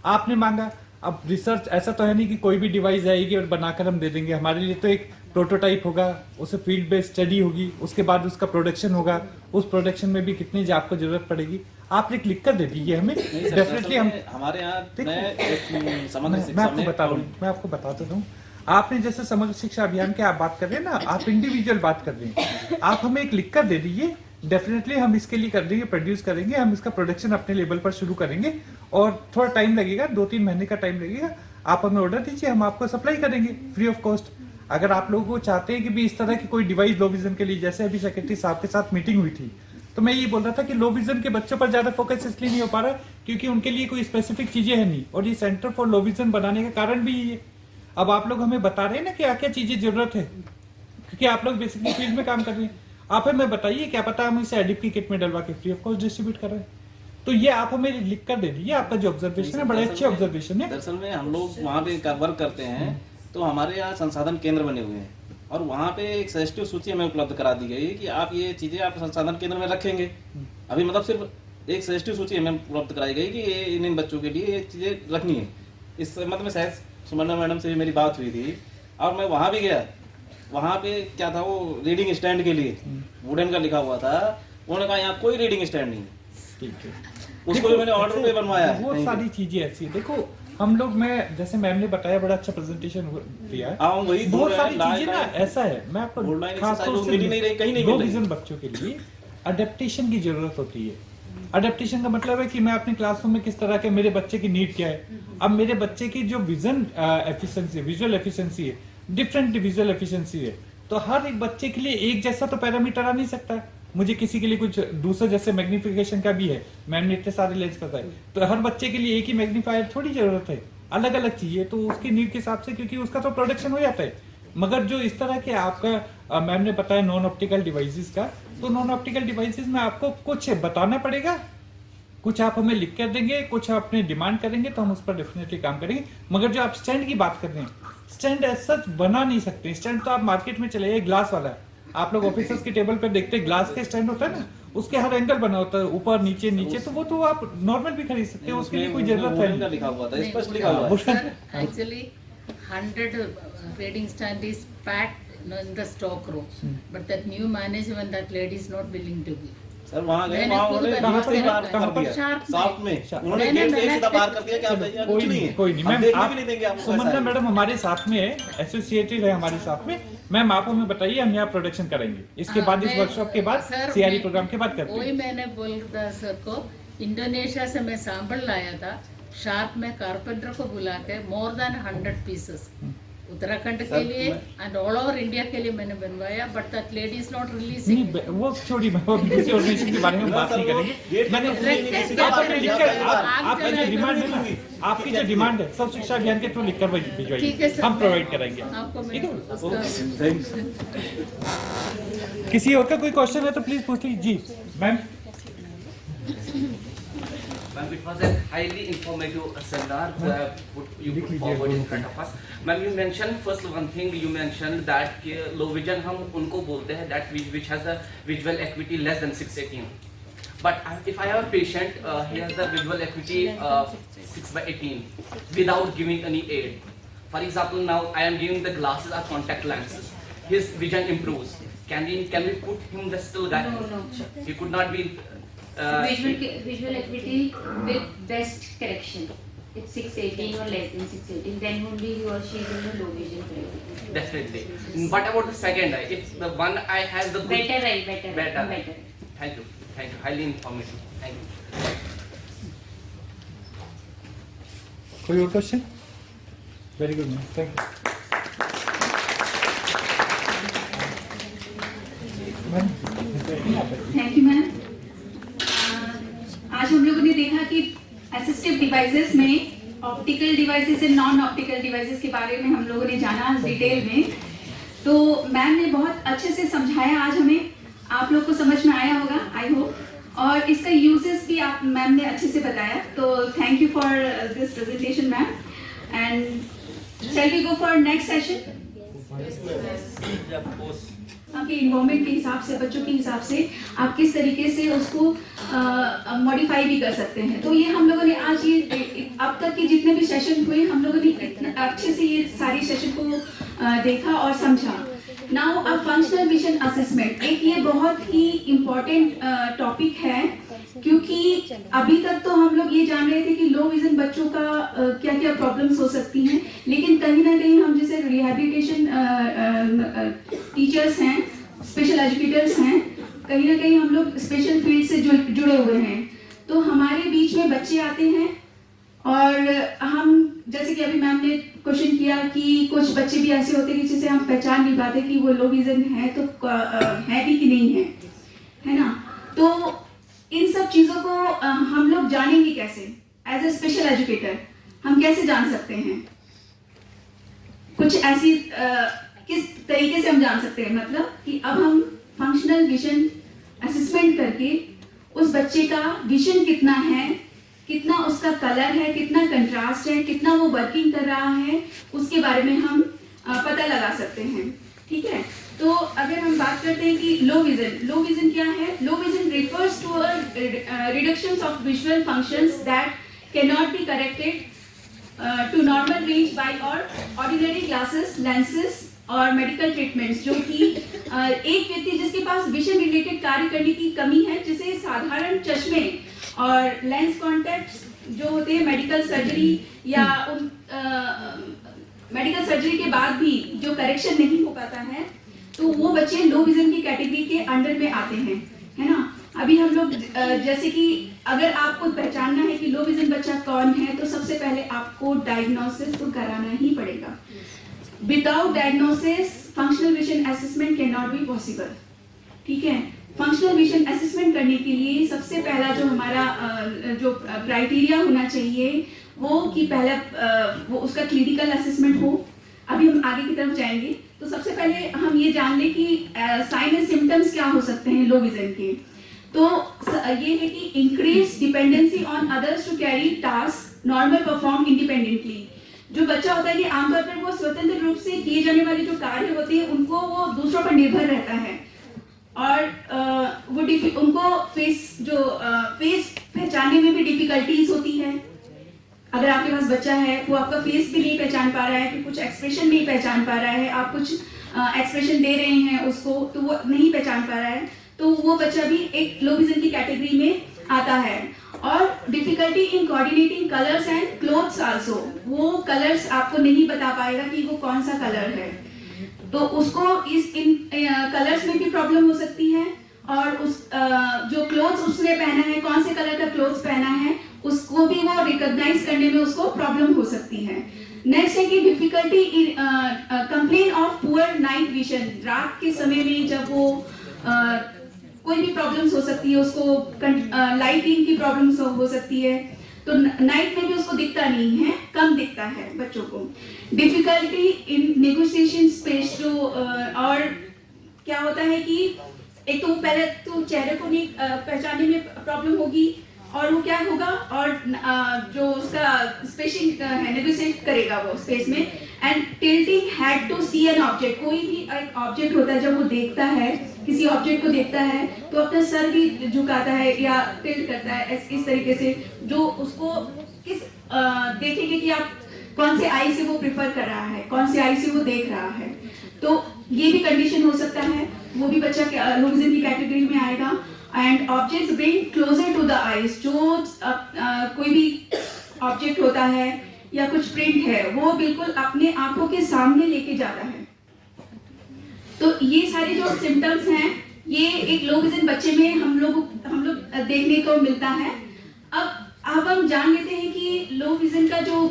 आपने मांगा, अब रिसर्च ऐसा तो है नहीं कि कोई भी डिवाइस आएगी और बनाकर हम दे देंगे। हमारे लिए तो एक प्रोटोटाइप होगा, उसे फील्ड बेस्ड स्टडी होगी, उसके बाद उसका प्रोडक्शन होगा। उस प्रोडक्शन में भी कितनी आपको जरूरत पड़ेगी आप लिख कर दे दीजिए हमें, डेफिनेटली हम हमारे यहाँ मैं आपको बताता हूँ। आपने जैसे समग्र शिक्षा अभियान की आप बात कर रहे हैं ना, आप इंडिविजुअल बात कर रहे हैं, आप हमें एक लिख कर दे दीजिए, डेफिनेटली हम इसके लिए कर देंगे, प्रोड्यूस करेंगे, हम इसका प्रोडक्शन अपने लेवल पर शुरू करेंगे और थोड़ा टाइम लगेगा, 2-3 महीने का टाइम लगेगा। आप हमें ऑर्डर दीजिए, हम आपको सप्लाई करेंगे फ्री ऑफ कॉस्ट। अगर आप लोगों को चाहते हैं कि भी इस तरह की कोई डिवाइस लो विजन के लिए, जैसे अभी सेक्रेटरी साहब के साथ मीटिंग हुई थी तो मैं ये बोल रहा था कि लो विजन के बच्चों पर ज्यादा फोकस इसलिए नहीं हो पा रहा है क्योंकि उनके लिए कोई स्पेसिफिक चीजें है नहीं, और ये सेंटर फॉर लो विजन बनाने का कारण भी ये। अब आप लोग हमें बता रहे हैं ना क्या क्या चीजें जरूरत है, क्योंकि आप लोग बेसिकली फील्ड में काम कर रहे हैं। आप हमें बताइए, क्या पता हम इसे एडिप की किट में डलवा के फ्री ऑफ कॉस्ट डिस्ट्रीब्यूट कर रहे हैं। तो ये आप हमें लिख कर दे दीजिए, आपका जो ऑब्जर्वेशन है बड़े अच्छे ऑब्जर्वेशन है। दरअसल में हम लोग वहाँ पे वर्क करते हैं, तो हमारे यहाँ संसाधन केंद्र बने हुए हैं और वहाँ पे एक सजेस्टिव सूची हमें उपलब्ध करा दी गई है कि आप ये चीजें आप संसाधन केंद्र में रखेंगे। अभी मतलब सिर्फ एक सजेस्टिव सूची हमें उपलब्ध कराई गई कि ये इन बच्चों के लिए ये चीजें रखनी है। इस मतलब में शायद सुमन्ना मैडम से भी मेरी बात हुई थी और मैं वहाँ भी गया। वहाँ पे क्या था, वो रीडिंग स्टैंड के लिए वुडन का लिखा हुआ था, उन्होंने कहा यहाँ कोई रीडिंग स्टैंड नहीं है। ठीक है, उसको भी मैंने ऑर्डर पे बनवाया है। बहुत सारी चीजें ऐसी है। देखो हम लोग, मैं जैसे मैम ने बताया बड़ा अच्छा प्रेजेंटेशन दिया है, बहुत सारी चीजें ना ऐसा है। मैं आपको खास तौर से लो विजन बच्चों के लिए अडेप्टेशन की जरूरत होती है। अडेप्टेशन का मतलब है कि मैं अपने क्लासरूम में किस तरह के, मेरे बच्चे की नीड क्या है। अब मेरे बच्चे की जो विजन एफिशिएंसी, विजुअल एफिशिएंसी है, डिफरेंट विजुअल एफिशिएंसी है, तो हर एक बच्चे के लिए एक जैसा तो पैरामीटर आ नहीं सकता। मुझे किसी के लिए कुछ दूसरा, जैसे मैग्निफिकेशन का भी है, मैंने इतने सारे लेंस बताए, तो हर बच्चे के लिए एक ही मैग्नीफायर थोड़ी जरूरत है, अलग अलग चाहिए। तो उसकी नीड के हिसाब से, क्योंकि उसका तो प्रोडक्शन हो जाता है। मगर जो इस तरह के आपका मैम ने बताया नॉन ऑप्टिकल डिवाइसेस का, तो नॉन ऑप्टिकल डिवाइसेस में आपको कुछ बताना पड़ेगा, कुछ आप हमें लिख कर देंगे, कुछ आपने डिमांड करेंगे तो हम उस पर डेफिनेटली काम करेंगे। मगर जो आप स्टैंड की बात कर रहे हैं, स्टैंड एज सच बना नहीं सकते। स्टैंड तो आप मार्केट में चले जाइए, ग्लास वाला है, आप लोग ऑफिसर्स के टेबल पर देखते हैं ग्लास के स्टैंड होता है ना, उसके हर एंगल बना होता है, ऊपर नीचे नीचे, तो वो तो आप नॉर्मल भी खरीद सकते हैं, उसके लिए कोई जरूरत है नहीं। लिखा हुआ था, स्पष्ट लिखा हुआ है। Actually, 100 reading stand is packed in the stock room, but that new management, that lady is not willing to give. Sir वहाँ गए, मैंने वहाँ खुद उन्होंने कहा, गेट से बाहर कहाँ कर पर? दिया, शार्प साफ में उन्होंने मैंने- गेट से मैंने- सीधा बाहर कर दिया कि आप जाइए, कुछ नहीं है, कोई नहीं हम मैम, देखने आप भी नहीं देंगे आपको। सुमन्ना पैसा। मैडम हमारे साथ में है, एसोसिएटेड है हमारे साथ में। मैम आप हमें बताइए, हम यहाँ प्रोडक्शन करेंगे, इसके बाद इस मैं- वर्कशॉप के बाद सर, सीआरई मैं- प्रोग्राम के बाद करते वही हैं। मैंने बोल था सर को, इंडोनेशिया से मैं सैंपल लाया था, शार्प में कारपेंटर को बुला के मोर देन 100 पीसेस उत्तराखंड के लिए एंड ऑल ओवर इंडिया के लिए मैंने बनवाया, but that lady is not releasing. नहीं वो छोड़ी, मैं वो किसी ऑर्गेनाइजेशन के बारे में बात नहीं करेंगे। मैंने आपकी जो डिमांड है ना, आपकी जो डिमांड है सब शिक्षा अभियान के थ्रू लिखकर ठीक है भिजवाइए, सर, हम प्रोवाइड कराएंगे। आपको ठीक है? मैं उसका किसी और का कोई क्वेश्चन है तो प्लीज पूछ लीजिए। जी ma'am. Ma'am, it was a highly informative seminar you put forward in front of us. Ma'am, you mentioned first one thing, you mentioned that low vision हम उनको बोलते हैं that which has a visual acuity less than 618. But if I have a patient, he has the visual acuity 6/18 without giving any aid. For example, now I am giving the glasses or contact lenses. His vision improves. Can we put him the still guy? No. He could not be. Visual acuity with best correction. It's 618 or less than 618. Then only he or she is in the low vision category. Definitely. What about the second eye? If the one eye has the good, Better eye, better. Thank you. Highly informative. Thank you. कोई और question? Very good ma'am, thank you ma'am. Thank you ma'am. आज हम लोगों ने देखा कि assistive devices में optical devices and non optical devices के बारे में हम लोगों ने जाना डिटेल में। तो मैम ने बहुत अच्छे से समझाया आज हमें, आप लोग को समझ में आया होगा आई होप, और इसका यूजेस भी आप मैम ने अच्छे से बताया। तो thank you for this presentation ma'am. And shall we go for next session? आपके इन्वॉल्वमेंट के हिसाब से, बच्चों के हिसाब से आप किस तरीके से उसको मॉडिफाई भी कर सकते हैं। तो ये हम लोगों ने आज ये अब तक के जितने भी सेशन हुए हम लोगों ने इतने अच्छे से ये सारी सेशन को देखा और समझा। Now a functional vision assessment, एक ये बहुत ही इम्पोर्टेंट टॉपिक है, क्योंकि अभी तक तो हम लोग ये जान रहे थे कि लो विजन बच्चों का क्या क्या प्रॉब्लम्स हो सकती हैं, लेकिन कहीं ना कहीं हम जैसे रिहैबिलिटेशन टीचर्स हैं, स्पेशल एजुकेटर्स हैं, कहीं ना कहीं हम लोग स्पेशल फील्ड से जुड़े हुए हैं। तो हमारे बीच में बच्चे आते हैं और हम जैसे कि अभी मैम ने क्वेश्चन किया कि कुछ बच्चे भी ऐसे होते हैं कि जिसे हम पहचान नहीं पाते कि वो लो विजन है तो है भी कि नहीं है ना। तो इन सब चीजों को हम लोग जानेंगे कैसे? एज ए स्पेशल एजुकेटर हम कैसे जान सकते हैं? कुछ ऐसी किस तरीके से हम जान सकते हैं, मतलब कि अब हम फंक्शनल विजन असेसमेंट करके उस बच्चे का विजन कितना है, कितना उसका कलर है, कितना कंट्रास्ट है, कितना वो वर्किंग कर रहा है, उसके बारे में हम पता लगा सकते हैं। ठीक है, तो अगर हम बात करते हैं कि लो विजन क्या है? Low vision refers to reductions of visual functions that can not be corrected to normal range by और ऑर्डिनरी ग्लासेस, लेंसेज और मेडिकल ट्रीटमेंट्स, जो कि एक व्यक्ति जिसके पास विजन रिलेटेड कार्य करने की कमी है, जिसे साधारण चश्मे और लेंस कॉन्टैक्ट्स जो होते हैं मेडिकल सर्जरी या मेडिकल सर्जरी के बाद भी जो करेक्शन नहीं हो पाता है, तो वो बच्चे लो विजन की कैटेगरी के अंडर में आते हैं, है ना। अभी हम लोग जैसे कि अगर आपको पहचानना है कि लो विजन बच्चा कौन है, तो सबसे पहले आपको डायग्नोसिस तो कराना ही पड़ेगा। Without diagnosis functional vision assessment can not be possible. ठीक है, फंक्शनल विजन असेसमेंट करने के लिए सबसे पहला जो हमारा जो क्राइटेरिया होना चाहिए वो कि पहला वो उसका क्लिनिकल असेसमेंट हो। अभी हम आगे की तरफ जाएंगे, तो सबसे पहले हम ये जान लें कि साइन एंड सिम्टम्स क्या हो सकते हैं लो विजन के। तो ये है कि increase dependency on others to carry task normal perform independently. जो बच्चा होता है कि आमतौर पर वो स्वतंत्र रूप से किए जाने वाले जो कार्य होते हैं उनको वो दूसरों पर निर्भर रहता है, और वो उनको फेस पहचानने में भी डिफिकल्टीज होती है। अगर आपके पास बच्चा है वो आपका फेस भी नहीं पहचान पा रहा है, कि कुछ एक्सप्रेशन नहीं पहचान पा रहा है, आप कुछ एक्सप्रेशन दे रहे हैं उसको तो वो नहीं पहचान पा रहा है, तो वो बच्चा भी एक लो विजन की कैटेगरी में आता है। और difficulty in coordinating colours and clothes also, वो कलर्स आपको नहीं बता पाएगा कि वो कौन सा कलर है, तो उसको इन कलर्स में भी प्रॉब्लम हो सकती है। और उस जो क्लोथ्स उसने पहना है, कौन से कलर का क्लोथ्स पहना है, उसको भी वो रिकॉग्नाइज करने में उसको प्रॉब्लम हो सकती है। नेक्स्ट है कि difficulty in complain of poor night vision, रात के समय में जब वो कोई भी प्रॉब्लम्स हो सकती है, उसको लाइटिंग की प्रॉब्लम्स हो सकती है, तो नाइट में भी उसको दिखता नहीं है, कम दिखता है बच्चों को। डिफिकल्टी इन नेगोशिएशन स्पेस, जो और क्या होता है कि एक तो पहले तो चेहरे को नहीं पहचानने में प्रॉब्लम होगी, और वो क्या होगा, और जो उसका स्पेसिंग है नेगोशिएट करेगा वो स्पेस में। And tilting head to see an object, कोई भी एक ऑब्जेक्ट होता है जब वो देखता है, किसी ऑब्जेक्ट को देखता है तो अपना सर भी झुकाता है या टिल्ट करता है इस तरीके से, जो उसको किस देखेंगे कि आप कौन से आई से वो प्रिफर कर रहा है, कौन से आई से वो देख रहा है। तो ये भी कंडीशन हो सकता है, वो भी बच्चा लो विजन की कैटेगरी में आएगा। And objects bring closer to the eyes, जो कोई भी ऑब्जेक्ट होता है या कुछ प्रिंट है वो बिल्कुल अपने आंखों के सामने लेके जाता है। तो ये सारे जो सिम्टम्स हैं ये एक लो विजन बच्चे में हम लोग देखने को मिलता है। अब हम जान लेते हैं कि लो विजन का जो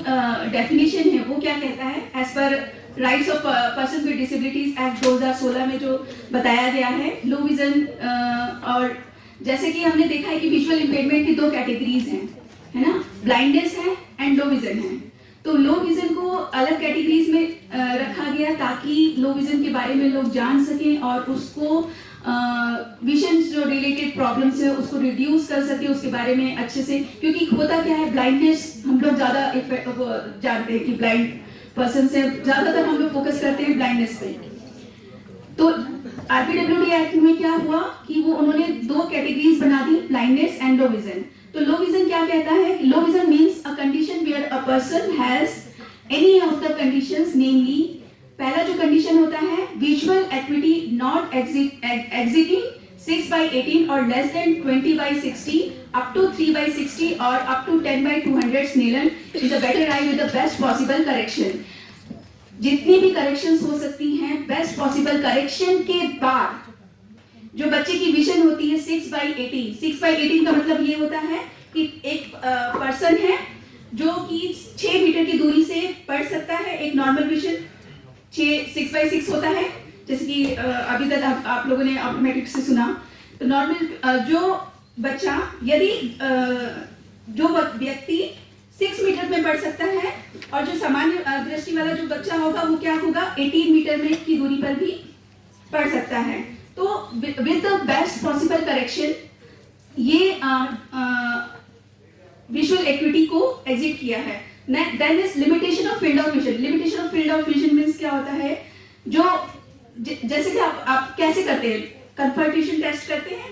डेफिनेशन है वो क्या कहता है। As per rights of person with disabilities act 2016 में जो बताया गया है, लो विजन और जैसे कि हमने देखा है कि विजुअल इम्पेयरमेंट की 2 कैटेगरीज हैं, है ना, ब्लाइंडनेस है एंड लो विजन है। तो लो विजन को अलग कैटेगरीज में रखा गया ताकि लो विजन के बारे में लोग जान सकें और उसको विजन जो रिलेटेड प्रॉब्लम्स है उसको रिड्यूस कर सके उसके बारे में अच्छे से, क्योंकि होता क्या है, ब्लाइंडनेस हम लोग ज्यादा जानते हैं कि ब्लाइंड पर्सन से ज्यादातर हम लोग फोकस करते हैं ब्लाइंडनेस पे। तो आरपीडब्ल्यूडी एक्ट में क्या हुआ कि वो उन्होंने 2 कैटेगरीज बना दी, ब्लाइंडनेस एंड लो विजन। तो लो विजन क्या कहता है, low vision means a condition where a person has any of the conditions, namely पहला जो कंडीशन होता है विजुअल एक्विटी नॉट एग्जिटिंग 6/18 और लेस देन 20/60 up to 3/60 और up to 10/200 Snellen with a better eye with the best possible correction। जितनी भी corrections हो सकती हैं, बेस्ट पॉसिबल करेक्शन के बाद जो बच्चे की विजन होती है 6/18। 6/18 का मतलब ये होता है कि एक पर्सन है जो कि 6 मीटर की दूरी से पढ़ सकता है, एक नॉर्मल विजन 6/6 होता है, जैसे कि अभी तक आप लोगों ने ऑटोमेटिक से सुना। तो नॉर्मल जो बच्चा यदि जो व्यक्ति 6 मीटर में पढ़ सकता है और जो सामान्य दृष्टि वाला जो बच्चा होगा वो क्या होगा 18 मीटर में की दूरी पर भी पढ़ सकता है। तो with the best possible correction ये विजुअल एक्विटी को एग्जिट किया है। Then is limitation of field of vision. Limitation of field of vision means क्या होता है, जो जैसे कि आप कैसे करते हैं, कंफर्टेशन टेस्ट करते हैं,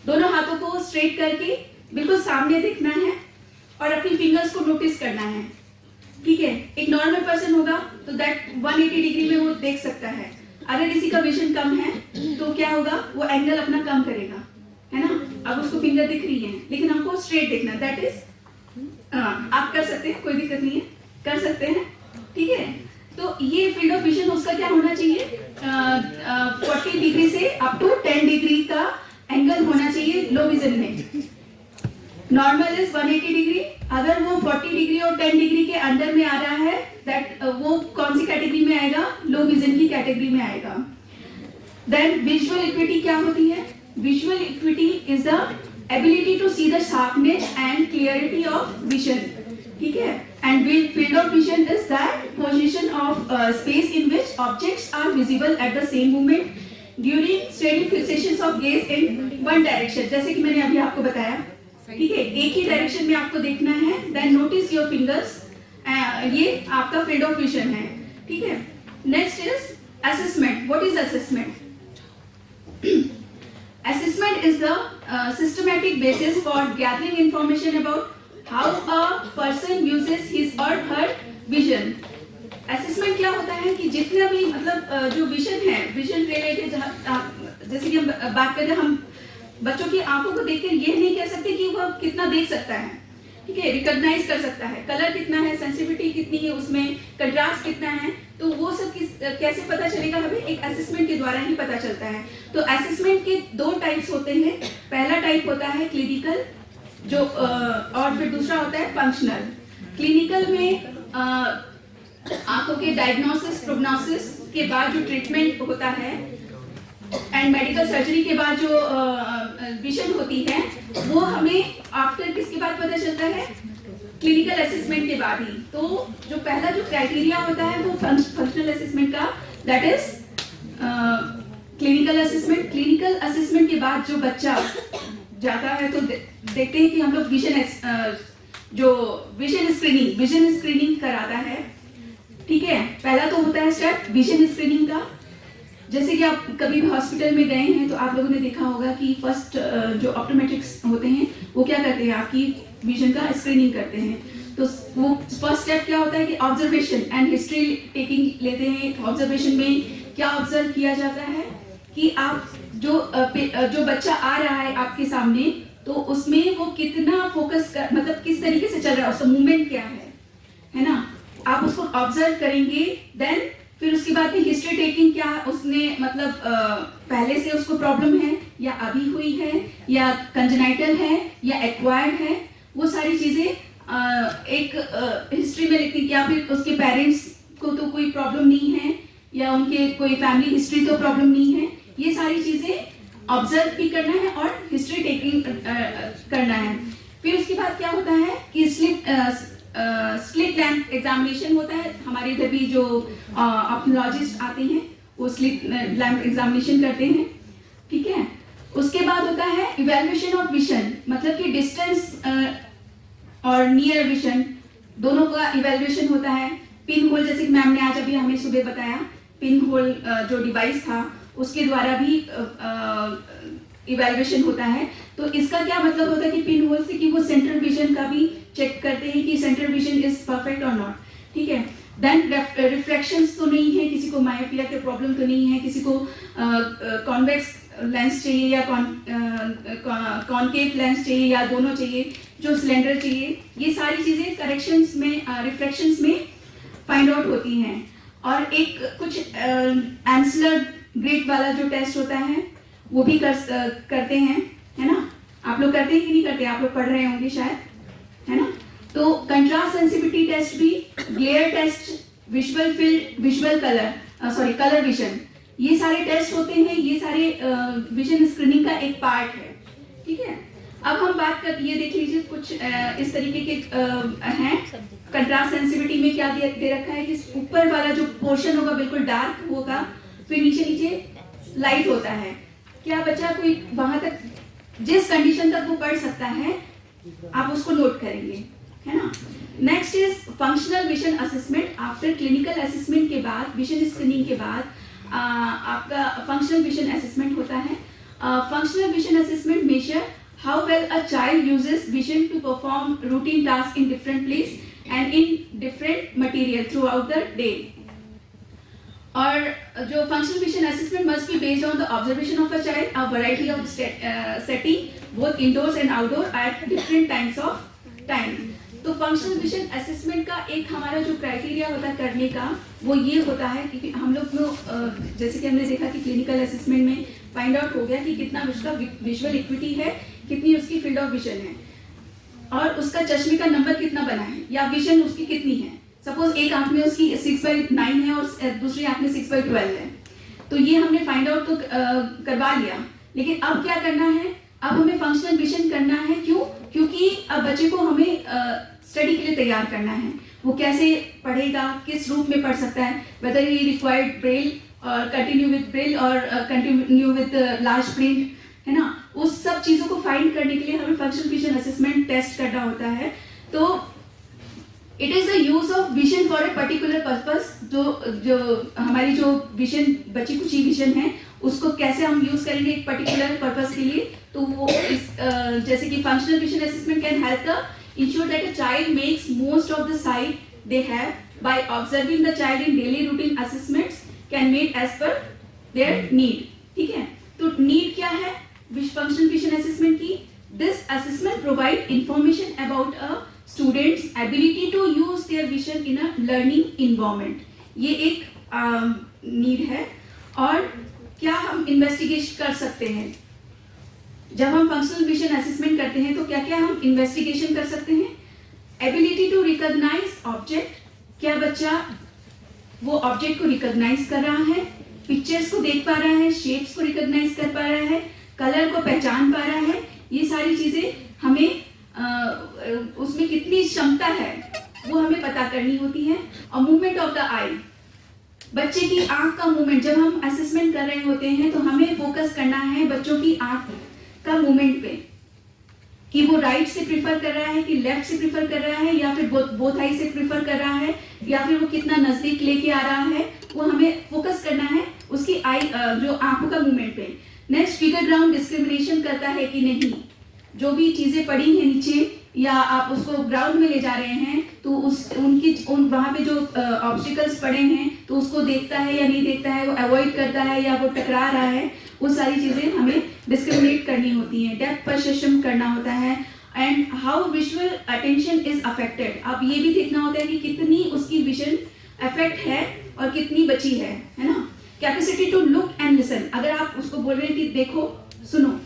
दोनों हाथों को स्ट्रेट करके बिल्कुल सामने देखना है और अपनी फिंगर्स को नोटिस करना है, ठीक है। एक नॉर्मल पर्सन होगा तो दैट 180 डिग्री में वो देख सकता है। अगर किसी का विजन कम है तो क्या होगा, वो एंगल अपना कम करेगा, है ना। अब उसको फिंगर दिख रही है लेकिन हमको स्ट्रेट देखना, दैट इज आप कर सकते हैं, कोई दिक्कत नहीं है, कर सकते हैं, ठीक है। तो ये फील्ड ऑफ विजन उसका क्या होना चाहिए, 40 डिग्री से अप टू 10 डिग्री का एंगल होना चाहिए लो विजन में। Normal is 180 degree. अगर वो 40 डिग्री और 10 डिग्री के अंदर में आ रहा है दैट वो कौन सी कैटेगरी में आएगा, लो विजन की कैटेगरी में आएगा। देन विजुअल इक्विटी क्या होती है, visual acuity is the ability to see the sharpness and clarity of vision, ठीक है। And field of vision is that position of space in which objects are visible at the same moment during steady fixations of gaze in one direction. जैसे कि मैंने अभी आपको बताया, ठीक है, एक ही डायरेक्शन में आपको देखना है। देन नोटिस योर फिंगर्स, ये आपका फील्ड ऑफ विजन है, ठीक है। Next is assessment. What is assessment? Assessment is the systematic basis for gathering information about how a person uses his or her vision. Assessment क्या होता है कि जितना भी मतलब जो विजन है, विजन रिलेटेड, जैसे कि हम बात करें, हम बच्चों की आंखों को देखकर ये नहीं कह सकते कि वह कितना देख सकता है, ठीक है, रिकॉग्नाइज कर सकता है, कलर कितना है, सेंसिटिविटी कितनी है, उसमें कंट्रास्ट कितना है, तो वो सब कैसे पता चलेगा, हमें एक असेसमेंट के द्वारा ही पता चलता है। तो असेसमेंट के 2 टाइप्स होते हैं। पहला टाइप होता है क्लिनिकल, जो और फिर दूसरा होता है फंक्शनल। क्लिनिकल में आंखों के डायग्नोसिस प्रोग्नोसिस के बाद जो ट्रीटमेंट होता है एंड मेडिकल सर्जरी के बाद जो विजन होती है वो हमें आफ्टर किसके बाद पता चलता है, क्लिनिकल असेसमेंट के बाद ही। तो जो पहला जो क्राइटेरिया होता है वो फंक्शनल असेसमेंट का, that is clinical assessment. Clinical assessment के बाद जो बच्चा जाता है तो देखते हैं कि हम लोग विजन स्क्रीनिंग कराता है, ठीक है। पहला तो होता है स्टेप विजन स्क्रीनिंग का। जैसे कि आप कभी भी हॉस्पिटल में गए हैं तो आप लोगों ने देखा होगा कि फर्स्ट जो ऑप्टोमेट्रिक्स होते हैं वो क्या करते हैं, आपकी विजन का स्क्रीनिंग करते हैं। तो वो फर्स्ट स्टेप क्या होता है कि ऑब्जर्वेशन एंड हिस्ट्री टेकिंग लेते हैं। ऑब्जर्वेशन में क्या ऑब्जर्व किया जाता है कि आप जो बच्चा आ रहा है आपके सामने, तो उसमें वो कितना फोकस कर, मतलब किस तरीके से चल रहा है, उसका मूवमेंट क्या है ना, आप उसको ऑब्जर्व करेंगे। देन फिर उसके बाद में हिस्ट्री टेकिंग, क्या उसने मतलब पहले से उसको प्रॉब्लम है या अभी हुई है या कंजेनाइटल है या एक्वायर्ड है, वो सारी चीजें एक हिस्ट्री में लिखती, या फिर उसके पेरेंट्स को तो कोई प्रॉब्लम नहीं है या उनके कोई फैमिली हिस्ट्री तो प्रॉब्लम नहीं है, ये सारी चीजें ऑब्जर्व भी करना है और हिस्ट्री टेकिंग करना है। फिर उसके बाद क्या होता है कि स्लिट लैंप एग्जामिनेशन होता है। हमारे इधर भी जो ऑप्थेल्मोलॉजिस्ट आते हैं वो स्लिट लैंप एग्जामिनेशन करते हैं, ठीक है। उसके बाद होता है इवैल्यूएशन ऑफ विजन, मतलब कि डिस्टेंस और नियर विजन दोनों का इवैल्यूएशन होता है। पिन होल, जैसे कि मैम ने आज अभी हमें सुबह बताया, पिन होल जो डिवाइस था उसके द्वारा भी इवैल्यूएशन होता है। तो इसका क्या मतलब होता है कि पिन होल से कि वो सेंट्रल विजन का भी चेक करते हैं कि सेंट्रल विजन इज परफेक्ट और नॉट, ठीक है। देन रिफ्रैक्शंस तो नहीं है, किसी को मायोपिया के प्रॉब्लम तो नहीं है, किसी को कॉन्वेक्स लेंस चाहिए या कॉनकेव लेंस चाहिए या दोनों चाहिए, जो सिलेंडर चाहिए, ये सारी चीजें करेक्शंस में रिफ्रैक्शंस में फाइंड आउट होती हैं। और एक कुछ एंसलर ग्रिड वाला जो टेस्ट होता है वो भी करते हैं, है ना। आप लोग करते हैं कि नहीं करते, आप लोग पढ़ रहे होंगे शायद, है ना। तो कंट्रास्ट सेंसिटिविटी टेस्ट भी, glare test, visual field, visual colour vision, ये सारे टेस्ट होते हैं। ये सारे विजन स्क्रीनिंग का एक पार्ट है, ठीक है। अब हम बात कर, ये देख लीजिए कुछ इस तरीके के हैं। कंट्रास्ट सेंसिटिविटी में क्या दे रखा है कि ऊपर वाला जो पोर्शन होगा बिल्कुल डार्क होगा, फिर नीचे नीचे लाइट होता है। क्या बच्चा कोई वहां तक जिस कंडीशन तक वो पढ़ सकता है आप उसको नोट करेंगे, है ना। Next is functional vision assessment. After clinical assessment के बाद, विजन स्क्रीनिंग के बाद आपका फंक्शनल विजन असेसमेंट होता है। Functional vision assessment measure how well a child uses vision to perform routine tasks in different place and in different material throughout the day. और जो functional vision assessment must be based on the observation of a child, a variety of setting, both indoors and outdoor at different times of time. तो functional vision assessment का एक हमारा जो criteria होता है करने का, वो ये होता है कि हम लोग को जैसे कि हमने देखा कि क्लिनिकल असेसमेंट में फाइंड आउट हो गया कि कितना उसका विजुअल इक्विटी है, कितनी उसकी फील्ड ऑफ विजन है, और उसका चश्मे का नंबर कितना बना है या विजन उसकी कितनी है। सपोज एक आंख में उसकी 6/9 है और दूसरी आंख में 6/12 है, तो ये हमने फाइंड आउट तो करवा लिया। लेकिन अब क्या करना है, अब हमें फंक्शनल विजन करना है। क्यों? क्योंकि अब बच्चे को हमें स्टडी के लिए तैयार करना है। वो कैसे पढ़ेगा, किस रूप में पढ़ सकता है, वेदर ही रिक्वायर्ड ब्रेल और कंटिन्यू विद ब्रेल और कंटिन्यू विद लार्ज प्रिंट, है ना। उस सब चीजों को फाइंड करने के लिए हमें फंक्शनल विजन असेसमेंट टेस्ट करना होता है। तो it is the use of vision for a particular purpose. जो हमारी जो विजन बची कुची विजन है उसको कैसे हम यूज करेंगे एक पर्टिकुलर पर्पस के लिए। तो वो जैसे कि functional vision assessment can help the ensure that a child makes most of the sight they have by observing the child in daily routine assessments can made as per their need, ठीक है। तो need क्या है functional vision assessment की? This assessment provide information about a student's ability to use their vision in a learning environment, ये एक need है। और क्या हम इन्वेस्टिगेशन कर सकते हैं जब हम फंक्शनल विजन असेसमेंट करते हैं, तो क्या क्या हम इन्वेस्टिगेशन कर सकते हैं? एबिलिटी टू रिकॉग्नाइज ऑब्जेक्ट, क्या बच्चा वो ऑब्जेक्ट को रिकॉग्नाइज कर रहा है, पिक्चर्स को देख पा रहा है, शेप्स को रिकॉग्नाइज कर पा रहा है, कलर को पहचान पा रहा है, ये सारी चीजें हमें उसमें कितनी क्षमता है वो हमें पता करनी होती है। और मूवमेंट ऑफ द आई, बच्चे की आंख का मूवमेंट, जब हम असेसमेंट कर रहे होते हैं तो हमें फोकस करना है बच्चों की आंख का मूवमेंट पे, कि वो राइट से प्रिफर कर रहा है कि लेफ्ट से प्रिफर कर रहा है या फिर बोथ आई से प्रिफर कर रहा है या फिर वो कितना नजदीक लेके आ रहा है, वो हमें फोकस करना है उसकी आई जो आंखों का मूवमेंट पे। नेक्स्ट, फिगर ग्राउंड डिस्क्रिमिनेशन करता है कि नहीं, जो भी चीजें पड़ी हैं नीचे या आप उसको ग्राउंड में ले जा रहे हैं तो वहां पे जो ऑब्स्टिकल्स पड़े हैं तो उसको देखता है या नहीं देखता है, वो अवॉइड करता है या वो टकरा रहा है, वो सारी चीजें हमें डिस्क्रिमिनेट करनी होती हैं। डेप्थ परसेप्शन करना होता है and how visual attention is affected. अब ये भी देखना होता है कि कितनी उसकी विजन अफेक्ट है और कितनी बची है ना। Capacity to look and listen, अगर आप उसको बोल रहे हैं कि देखो सुनो,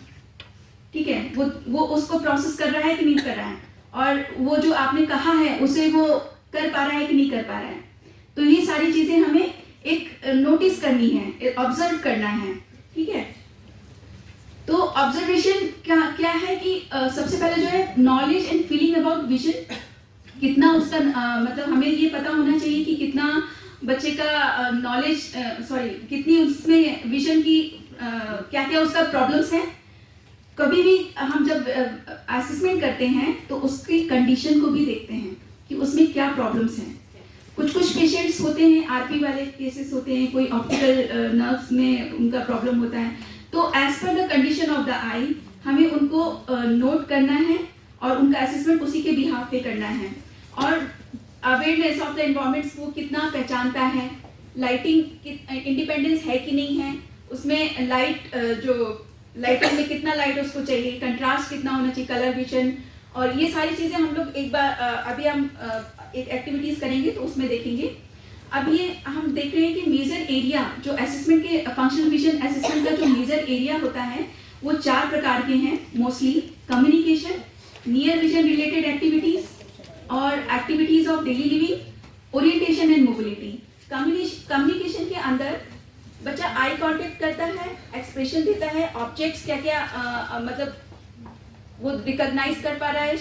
ठीक है, वो उसको प्रोसेस कर रहा है कि नहीं कर रहा है, और वो जो आपने कहा है उसे वो कर पा रहा है कि नहीं कर पा रहा है। तो ये सारी चीजें हमें एक नोटिस करनी है, ऑब्जर्व करना है, ठीक है। तो ऑब्जर्वेशन क्या है कि सबसे पहले जो है knowledge and feeling about vision, कितना उसका मतलब हमें ये पता होना चाहिए कि कितना बच्चे का नॉलेज कितनी उसमें विजन की क्या क्या उसका प्रॉब्लम्स है। कभी भी हम जब असेसमेंट करते हैं तो उसकी कंडीशन को भी देखते हैं कि उसमें क्या प्रॉब्लम्स हैं। कुछ पेशेंट्स होते हैं आरपी वाले केसेस होते हैं, कोई ऑप्टिकल नर्व्स में उनका प्रॉब्लम होता है, तो as per the condition of the eye हमें उनको नोट करना है और उनका असेसमेंट उसी के बिहाफ पे करना है। और अवेयरनेस ऑफ द एनवायरमेंट्स वो कितना पहचानता है, लाइटिंग इंडिपेंडेंस है कि नहीं है, उसमें लाइट जो लाइटिंग में कितना लाइट उसको चाहिए, कंट्रास्ट कितना होना चाहिए, कलर विजन, और ये सारी चीजें हम लोग एक बार अभी हम एक एक्टिविटीज करेंगे तो उसमें देखेंगे। अब ये हम देख रहे हैं कि मेजर एरिया जो असेसमेंट के फंक्शनल विजन असेसमेंट का जो मेजर एरिया होता है वो 4 प्रकार के हैं mostly: communication, near vision related activities और activities of daily living, orientation and mobility. Communication के अंदर बच्चा आई कांटेक्ट करता है, एक्सप्रेशन देता है, ऑब्जेक्ट्स क्या क्या मतलब वो रिकॉग्नाइज कर पा रहा है,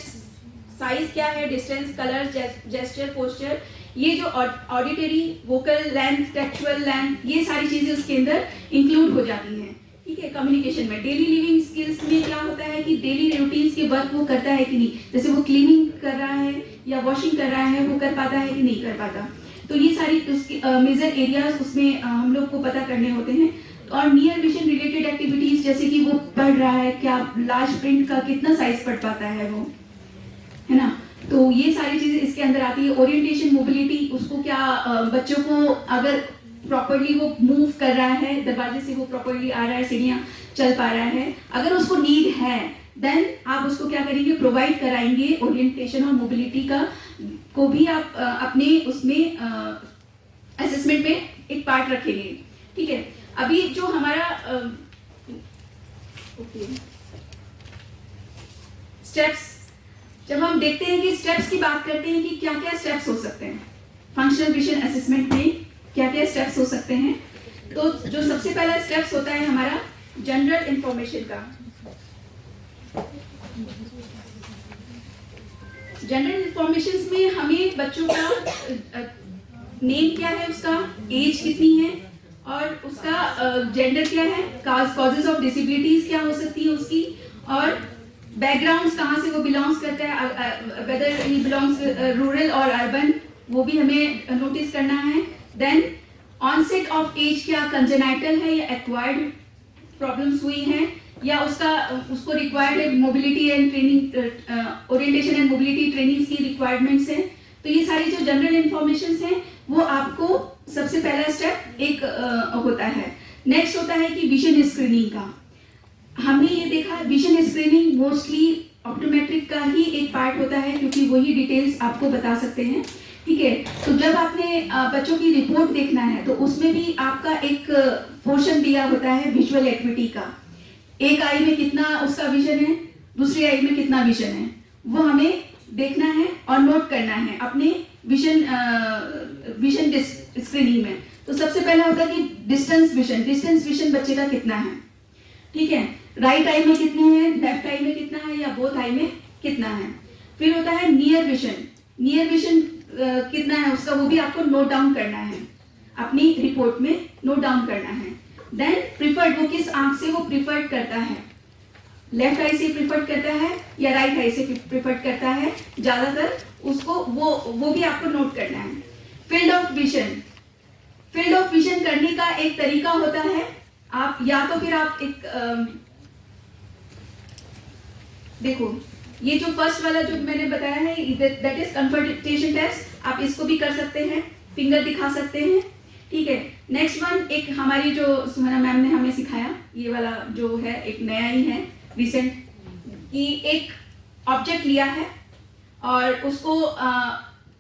साइज क्या है, डिस्टेंस, कलर, जेस्चर, पोस्चर, ये जो auditory, vocal length, textual length, ये सारी चीजें उसके अंदर इंक्लूड हो जाती हैं। ठीक है। कम्युनिकेशन में डेली लिविंग स्किल्स में क्या होता है कि डेली रूटीन्स के वर्क वो करता है कि नहीं, जैसे वो क्लीनिंग कर रहा है या वॉशिंग कर रहा है, वो कर पाता है कि नहीं कर पाता, तो ये सारी उसकी मेजर एरियाज उसमें हम लोग को पता करने होते हैं। और नियर विजन रिलेटेड एक्टिविटीज जैसे कि वो पढ़ रहा है, क्या लार्ज प्रिंट का कितना साइज पढ़ पाता है वो, है ना, तो ये सारी चीजें इसके अंदर आती है। ओरिएंटेशन, मोबिलिटी, उसको क्या बच्चों को अगर प्रॉपर्ली वो मूव कर रहा है, दरवाजे से वो प्रॉपर्ली आ रहा है, सीढ़ियाँ चल पा रहा है, अगर उसको नीड है देन आप उसको क्या करेंगे, प्रोवाइड कराएंगे ओरिएंटेशन और मोबिलिटी का को भी आप अपने उसमें असेसमेंट में एक पार्ट रखेंगे। ठीक है। अभी जो हमारा स्टेप्स, जब हम देखते हैं कि स्टेप्स की बात करते हैं कि क्या क्या स्टेप्स हो सकते हैं फंक्शनल विजन असेसमेंट में, क्या क्या स्टेप्स हो सकते हैं, तो जो सबसे पहला स्टेप्स होता है हमारा जनरल इंफॉर्मेशन का। जनरल इंफॉर्मेशन में हमें बच्चों का नेम क्या है, उसका एज कितनी है और उसका जेंडर क्या है, कॉजेज ऑफ डिसेबिलिटीज क्या हो सकती है उसकी, और बैकग्राउंड्स कहाँ से वो बिलोंग्स करता है, वेदर ही बिलोंग्स रूरल और अर्बन, वो भी हमें नोटिस करना है। देन ऑनसेट ऑफ एज, क्या कंजेनाइटल है या एक्वायर्ड प्रॉब्लम्स हुई हैं, या उसको रिक्वायर्ड है mobility and training, orientation and mobility training की रिक्वायरमेंट्स हैं। तो ये सारी जो जनरल इंफॉर्मेशन हैं वो आपको सबसे पहला स्टेप एक होता है। नेक्स्ट होता है कि विजन स्क्रीनिंग का। हमने ये देखा विजन स्क्रीनिंग मोस्टली ऑप्टोमेट्रिक का ही एक पार्ट होता है, क्योंकि वही डिटेल्स आपको बता सकते हैं। ठीक है। तो जब आपने बच्चों की रिपोर्ट देखना है तो उसमें भी आपका एक पोर्शन दिया होता है विजुअल एक्टिविटी का, एक आई में कितना उसका विजन है, दूसरी आई में कितना विजन है, वो हमें देखना है और नोट करना है अपने विजन स्क्रीनिंग में। तो सबसे पहला होता है कि डिस्टेंस विजन बच्चे का कितना है। ठीक है। राइट आई में कितनी है, लेफ्ट आई में कितना है, या बोथ आई में कितना है। फिर होता है नियर विजन कितना है उसका, वो भी आपको नोट डाउन करना है, अपनी रिपोर्ट में नोट डाउन करना है। देन प्रिफर्ड, वो किस आंख से वो प्रिफर्ड करता है, लेफ्ट आई से प्रिफर्ड करता है या राइट आई से प्रिफर्ड करता है ज्यादातर, उसको वो भी आपको नोट करना है। फील्ड ऑफ विजन करने का एक तरीका होता है, आप या तो फिर आप एक देखो, ये जो फर्स्ट वाला जो मैंने बताया है दैट इज कंफर्टेशन टेस्ट, आप इसको भी कर सकते हैं, फिंगर दिखा सकते हैं। ठीक है। नेक्स्ट वन एक हमारी जो सुमना मैम ने हमें सिखाया, ये वाला जो है एक नया ही है रिसेंट, कि एक ऑब्जेक्ट लिया है और उसको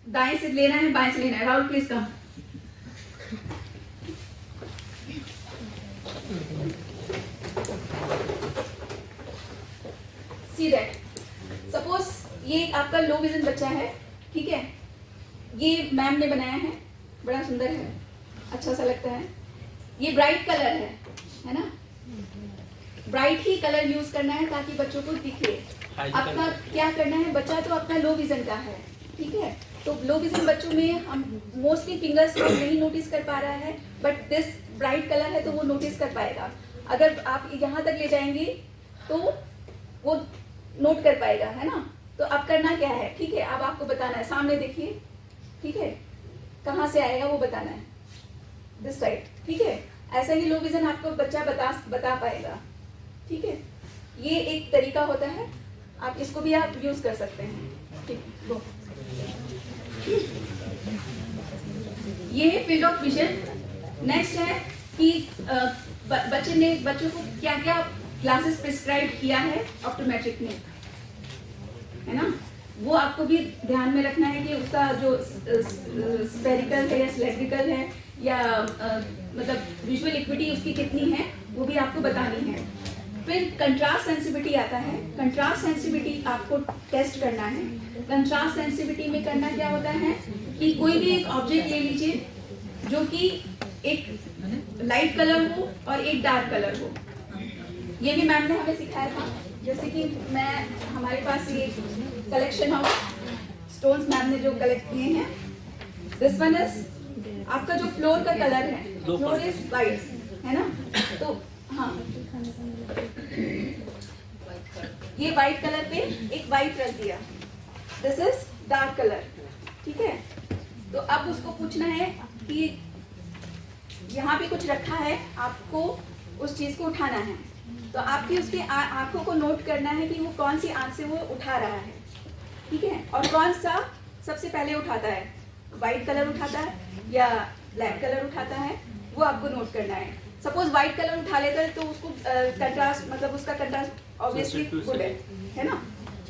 दाएं से लेना है बाएं से लेना है। Rahul please come. See that, suppose ये आपका लो विजन बच्चा है। ठीक है। ये मैम ने बनाया है, बड़ा सुंदर है, अच्छा सा लगता है, ये ब्राइट कलर है ना, ब्राइट ही कलर यूज करना है ताकि बच्चों को दिखे। आपका क्या करना है, बच्चा तो अपना लो विजन का है, ठीक है, तो लो विजन बच्चों में हम मोस्टली फिंगर्स नहीं नोटिस कर पा रहा है, बट दिस ब्राइट कलर है तो वो नोटिस कर पाएगा। अगर आप यहाँ तक ले जाएंगे तो वो नोट कर पाएगा, है ना। तो अब करना क्या है, ठीक है, अब आपको बताना है, सामने देखिए, ठीक है, कहाँ से आएगा वो बताना है, दिस साइड, ठीक है। ऐसा ही लो विजन आपको बच्चा बता पाएगा, ठीक है। ये एक तरीका होता है, आप इसको भी आप यूज कर सकते हैं, ठीक है। ये है फील्ड ऑफ विजन। नेक्स्ट है कि बच्चों को क्या क्या क्लासेस प्रिस्क्राइब किया है ऑप्टोमेट्रिक ने, है ना, वो आपको भी ध्यान में रखना है कि उसका जो स्फेरिकल है या सिलेंड्रिकल है या मतलब विजुअल इक्विटी उसकी कितनी है वो भी आपको बतानी है। फिर कंट्रास्ट सेंसिटिविटी आता है। कंट्रास्ट सेंसिटिविटी आपको टेस्ट करना है। कंट्रास्ट सेंसिटिविटी में करना क्या होता है कि कोई भी एक ऑब्जेक्ट ले लीजिए जो कि एक लाइट कलर हो और एक डार्क कलर हो। ये भी मैम ने हमें सिखाया था। जैसे कि हमारे पास ये कलेक्शन ऑफ स्टोन्स मैम ने जो कलेक्ट किए हैं, दिस वन इज आपका जो फ्लोर का कलर है, फ्लोर इज वाइट, है ना। तो हाँ, ये वाइट कलर पे एक वाइट रख दिया, दिस इज डार्क कलर, ठीक है। तो अब उसको पूछना है कि यहाँ पे कुछ रखा है, आपको उस चीज को उठाना है। तो आपकी उसकी आंखों को नोट करना है कि वो कौन सी आंख से वो उठा रहा है, ठीक है, और कौन सा सबसे पहले उठाता है, वाइट कलर उठाता है या ब्लैक कलर उठाता है, वो आपको नोट करना है। सपोज व्हाइट कलर उठा लेता है तो उसको कंट्रास्ट मतलब उसका कंट्रास्ट ऑब्वियसली गुड है ना।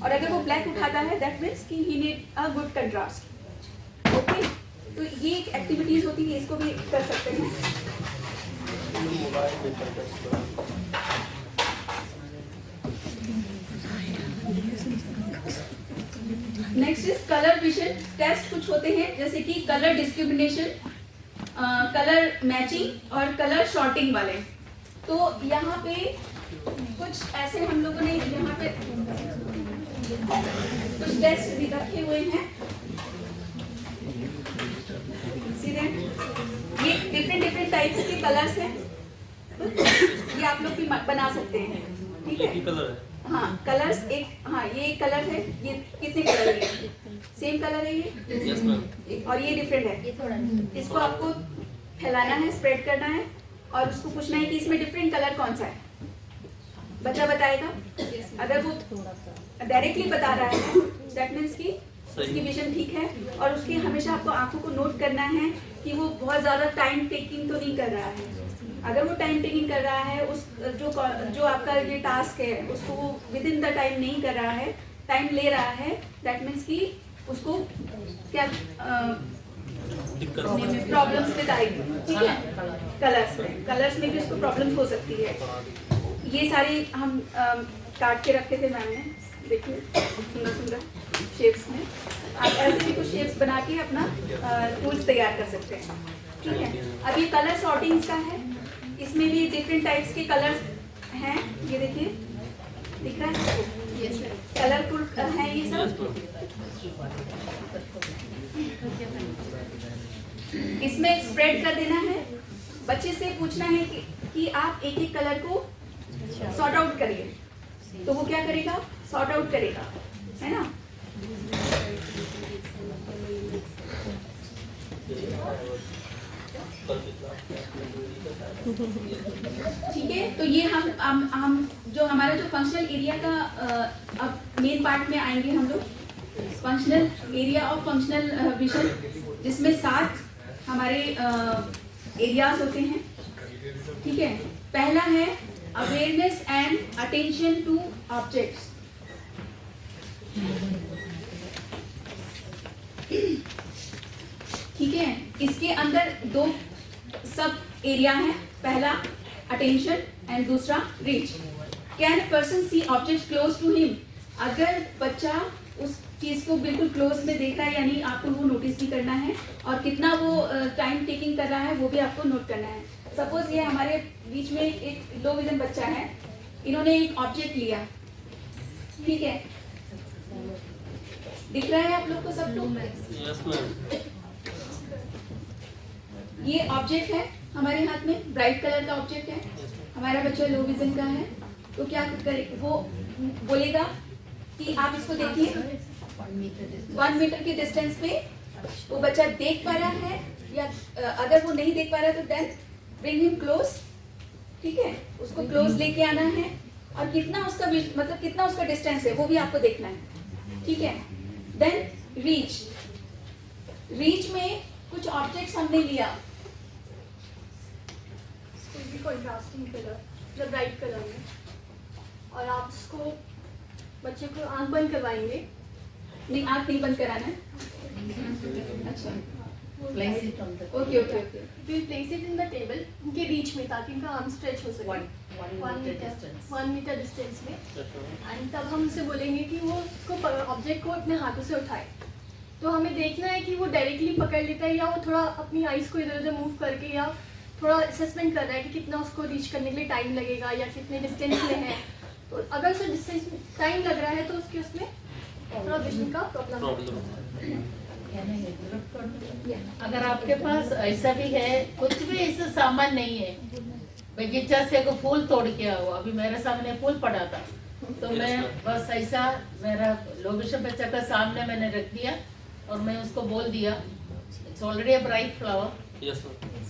और अगर वो ब्लैक उठाता है दैट मीन्स कि he need a good contrast. Okay, तो ये एक एक्टिविटीज होती है, इसको भी कर सकते हैं। Next is colour vision test. कुछ होते हैं जैसे कि कलर डिस्क्रिमिनेशन, कलर मैचिंग और कलर शॉर्टिंग वाले। तो यहाँ पे कुछ ऐसे हम लोगों ने यहाँ पे कुछ टेस्ट भी रखे हुए हैं। ये डिफरेंट टाइप्स के कलर्स हैं, ये आप लोग भी बना सकते हैं, ठीक है। हाँ, कलर्स एक, हाँ ये एक कलर है, ये कितने कलर है, सेम कलर है ये, और ये डिफरेंट है। इसको आपको फैलाना है, स्प्रेड करना है और उसको पूछना है कि इसमें डिफरेंट कलर कौन सा है। बच्चा बताएगा। अगर वो डायरेक्टली बता रहा है दैट मीन्स कि उसकी विजन ठीक है। और उसकी हमेशा आपको आंखों को नोट करना है कि वो बहुत ज़्यादा टाइम टेकिंग तो नहीं कर रहा है। अगर वो टाइम टेकिंग कर रहा है, उस जो आपका ये टास्क है उसको वो विद इन द टाइम नहीं कर रहा है, टाइम ले रहा है, दैट मीन्स कि उसको क्या प्रॉब्लम्स विद आएगी, ठीक है। कलर्स में भी उसको प्रॉब्लम्स हो सकती है। ये सारे हम काट के रखे थे मैम ने, देखिए सुंदर शेप्स में। आप ऐसे भी कुछ शेप्स बना के अपना टूल्स तैयार कर सकते हैं, ठीक है। अब ये कलर सॉर्टिंग्स का है, इसमें भी डिफरेंट टाइप्स के कलर्स हैं। ये देखिए, दिख रहा है, कलरफुल है ये सब। इसमें स्प्रेड कर देना है। बच्चे से पूछना है कि आप एक एक कलर को सॉर्ट आउट करिए, तो वो क्या करेगा, सॉर्ट आउट करेगा, है ना। ठीक है, तो ये हम जो हमारा जो फंक्शनल एरिया का अब मेन पार्ट में आएंगे हम लोग। फंक्शनल एरिया और फंक्शनल विजन, जिसमें 7 हमारे एरियाज होते हैं, ठीक है। पहला है awareness and attention to objects. ठीक है, इसके अंदर 2 सब एरिया है। पहला अटेंशन एंड दूसरा reach. Can person see object close to him. अगर बच्चा उस चीज को बिल्कुल क्लोज में देख रहा है, यानी आपको वो नोटिस भी करना है, और कितना वो टाइम टेकिंग कर रहा है वो भी आपको नोट करना है। सपोज ये हमारे बीच में एक लो विजन बच्चा है, इन्होंने एक ऑब्जेक्ट लिया, ठीक है, दिख रहा है आप लोग को सब लोग? ये ऑब्जेक्ट है हमारे हाथ में, ब्राइट कलर का ऑब्जेक्ट है, हमारा बच्चा लो विजन का है, तो क्या करे, वो बोलेगा कि आप इसको देखिए 1 मीटर के डिस्टेंस पे वो बच्चा देख पा रहा है, या अगर वो नहीं देख पा रहा है तो देन ब्रिंग हिम क्लोज, ठीक है, उसको क्लोज लेके आना है, और कितना उसका मतलब कितना उसका डिस्टेंस है वो भी आपको देखना है, ठीक है। देन रीच में कुछ ऑब्जेक्ट्स हमने लिया, कंट्रास्टिंग कलर, मतलब ब्राइट कलर में, और आप उसको बच्चे को आंख बंद करवाएंगे। नहीं, आंख नहीं बंद कराना है, अच्छा, okay okay okay, will place it in the table उनके रीच में, ताकि उनका आर्म स्ट्रेच हो सके 1 मीटर डिस्टेंस में। एंड तब हम उसे बोलेंगे कि वो उसको ऑब्जेक्ट को अपने हाथों से उठाए। तो हमें देखना है कि वो डायरेक्टली पकड़ लेता है, या वो थोड़ा अपनी आइज़ को इधर उधर मूव करके, या थोड़ा असेसमेंट कर रहा है कि कितना उसको रीच करने के लिए टाइम लगेगा, या कितने डिस्टेंस में है। तो अगर उसे डिस्टेंस टाइम लग रहा है तो उसके उसमें थोड़ा विजन का प्रॉब्लम है। अगर आपके पास ऐसा भी है, कुछ भी ऐसा सामान नहीं है, बगीचा से को फूल तोड़ के आओ, अभी मेरे सामने फूल पड़ा था, तो मैं बस ऐसा मेरा लोकेशन बच्चा का सामने मैंने रख दिया, और मैं उसको बोल दिया it's already a bright flower,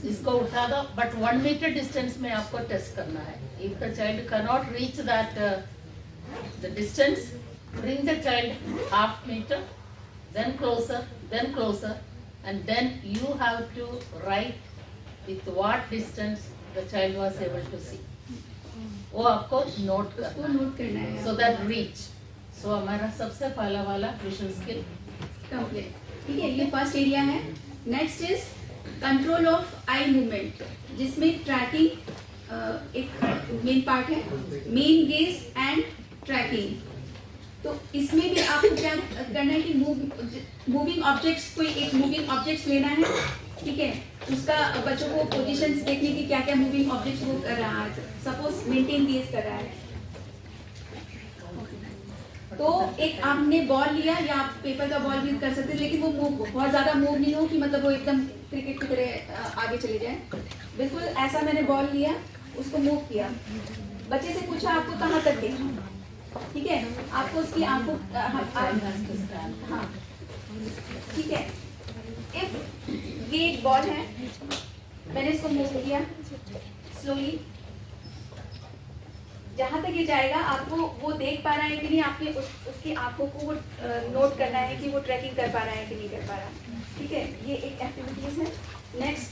इसको उठा दो, बट 1 मीटर डिस्टेंस में आपको टेस्ट करना है। If the child can not reach that the distance, bring the child half meter, then closer, and then you have to write with what distance the child was able to see. वो आपको note करना है, so that reach. So हमारा सबसे पहला वाला visual skill complete, ठीक है, ये फर्स्ट एरिया है। Next is control of eye movement, जिसमें ट्रैकिंग एक मेन पार्ट है, मेन गेज एंड ट्रैकिंग। तो इसमें भी आपको क्या करना है कि मूविंग ऑब्जेक्ट्स, कोई एक मूविंग ऑब्जेक्ट्स लेना है, ठीक है, उसका बच्चों को पोजीशंस देखने की क्या क्या मूविंग ऑब्जेक्ट्स वो कर रहा है। सपोज मेंटेन गेज कर रहा है, तो एक आपने बॉल लिया, या आप पेपर का बॉल भी कर सकते हैं, लेकिन वो मूव बहुत ज्यादा मूव नहीं हो कि मतलब वो एकदम क्रिकेट की तरह आगे चले जाए, बिल्कुल ऐसा मैंने बॉल लिया, उसको मूव किया, बच्चे से पूछा आपको कहाँ तक देखा, ठीक है, आपको उसकी आंखों, हाँ ठीक है, इफ ये एक बॉल है, मैंने इसको मूव किया स्लोली, जहाँ तक ये जाएगा आपको वो देख पा रहा है कि नहीं, आपने उसकी आंखों को वो नोट करना है कि वो ट्रैकिंग कर पा रहा है कि नहीं कर पा रहा, ठीक है, ये एक एक्टिविटीज है। Next,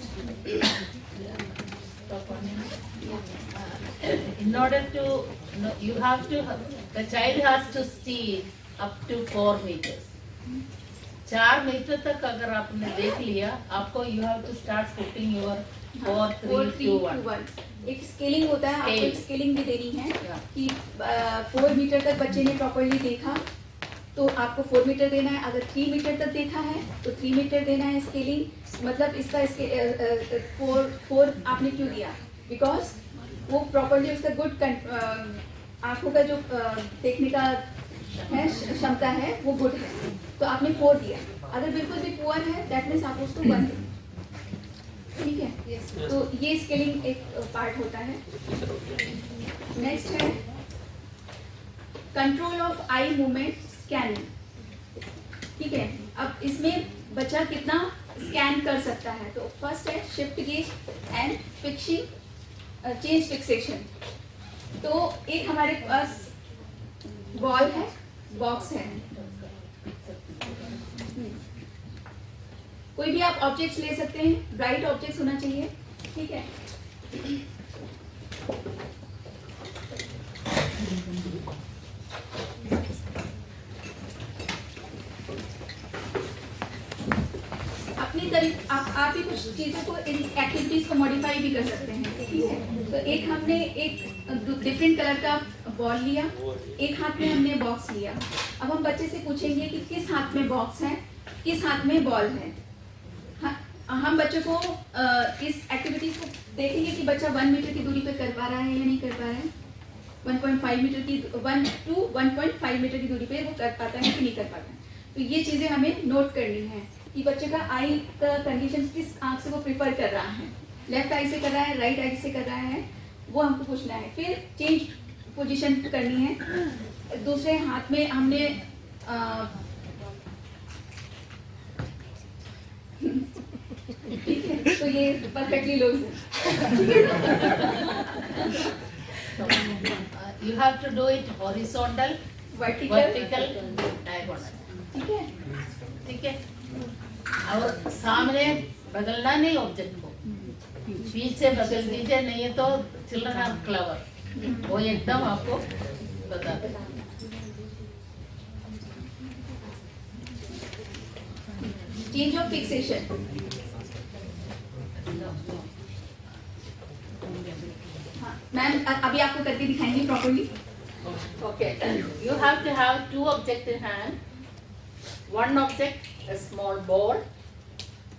in order to you have to, the child has to see up to 4 meters. 4 metre तक अगर आपने देख लिया, आपको you have to start putting your 4 3 2 1 एक स्केलिंग होता है, आपको एक स्केलिंग भी देनी है कि 4 मीटर तक बच्चे ने प्रॉपर्ली देखा तो आपको 4 मीटर देना है, अगर 3 मीटर तक देखा है तो 3 मीटर देना है स्केलिंग। मतलब इसका 4 आपने क्यों दिया, बिकॉज वो प्रॉपर्ली उसका गुड आंखों का जो देखने का है क्षमता है वो गुड है, तो आपने 4 दिया। अगर बिल्कुल भी पुअर है दैट मीन्स आप उसको 1 दें, ठीक है। तो ये स्केलिंग एक पार्ट होता है। नेक्स्ट है control of eye movement scanning, ठीक है। अब इसमें बच्चा कितना स्कैन कर सकता है, तो फर्स्ट है shift gauge and fixing change fixation. तो एक हमारे पास बॉल है, बॉक्स है, कोई भी आप ऑब्जेक्ट्स ले सकते हैं, ब्राइट ऑब्जेक्ट्स होना चाहिए, ठीक है। अपनी तरीके आप भी कुछ चीज़ों को, इन एक्टिविटीज को मॉडिफाई भी कर सकते हैं, ठीक है। तो एक हमने एक डिफरेंट कलर का बॉल लिया, एक हाथ में हमने बॉक्स लिया। अब हम बच्चे से पूछेंगे कि किस हाथ में बॉक्स है, किस हाथ में बॉल है। हम बच्चों को इस एक्टिविटीज को देखेंगे कि बच्चा 1 मीटर की दूरी पे कर पा रहा है या नहीं कर पा रहा है। 1.5 मीटर की 1 to 1.5 मीटर की दूरी पे वो कर पाता है कि नहीं कर पाता है। तो ये चीज़ें हमें नोट करनी है कि बच्चे का आई का कंडीशन किस आँख से वो प्रिफर कर रहा है, लेफ्ट आई से कर रहा है, राइट आई से कर रहा है, वो हमको पूछना है। फिर चेंज पोजीशन करनी है। दूसरे हाथ में हमने ठीक है, तो ये परफेक्टली लोग You have to do it horizontal, vertical, diagonal. ठीक है, ठीक है। और सामने बदलना नहीं ऑब्जेक्ट को, पीछे बदल दीजिए, नहीं है तो चिल्ड्रन आर क्लेवर, वो एकदम आपको बता दे। Change of fixation. मैम अभी आपको करके दिखाएंगे properly. Okay, you have to have two objects in hand. One object, a small ball,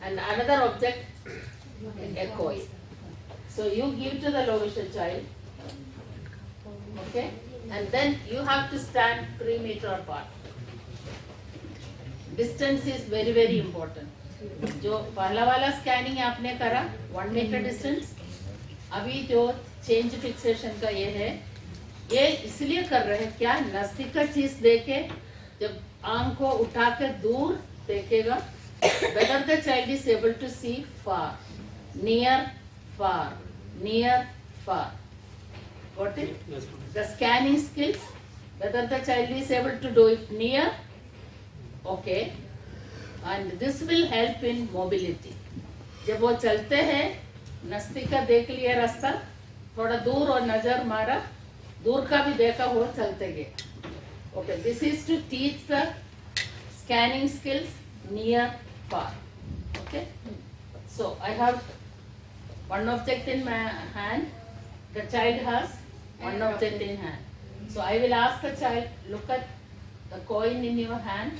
and another object, a coin. So you give to the low vision child, okay, and then you have to stand 3 meters apart. Distance is very very important. जो पहला वाला scanning आपने करा 1 metre distance, अभी जो change fixation का ये है, ये इसलिए कर रहे हैं क्या, नजदीक का चीज देखे, जब आंख को उठा के दूर देखेगा, whether the child is able to see far, near, far, near, far. Got it? Yes. The scanning skills, whether the child is able to do it near, okay, and this will help in mobility. जब वो चलते हैं, नजदीक का देख लिया रास्ता, थोड़ा दूर और नजर मारा, दूर का भी देखा हो, चलते गए। Okay, this is to teach the scanning skills near, far. Okay, so I have one object in my hand, the child has one object in hand. So I will ask the child, look at the coin in your hand.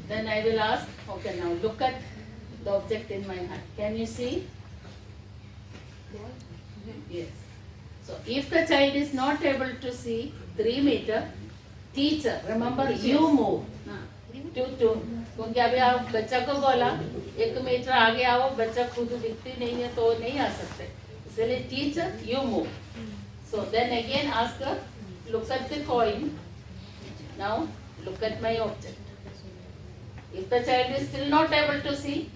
Then I will ask, okay, now look at the object in my hand. Can you see? Yes. So if the child is not able to see 3 meters, teacher, remember you move to क्योंकि अभी आप बच्चा को बोला 1 metre आगे आओ, बच्चा खुद दिखती नहीं है तो नहीं आ सकते, इसलिए teacher you move. So then again ask her, look at the coin. Now look at my object. If the child is still not able to see,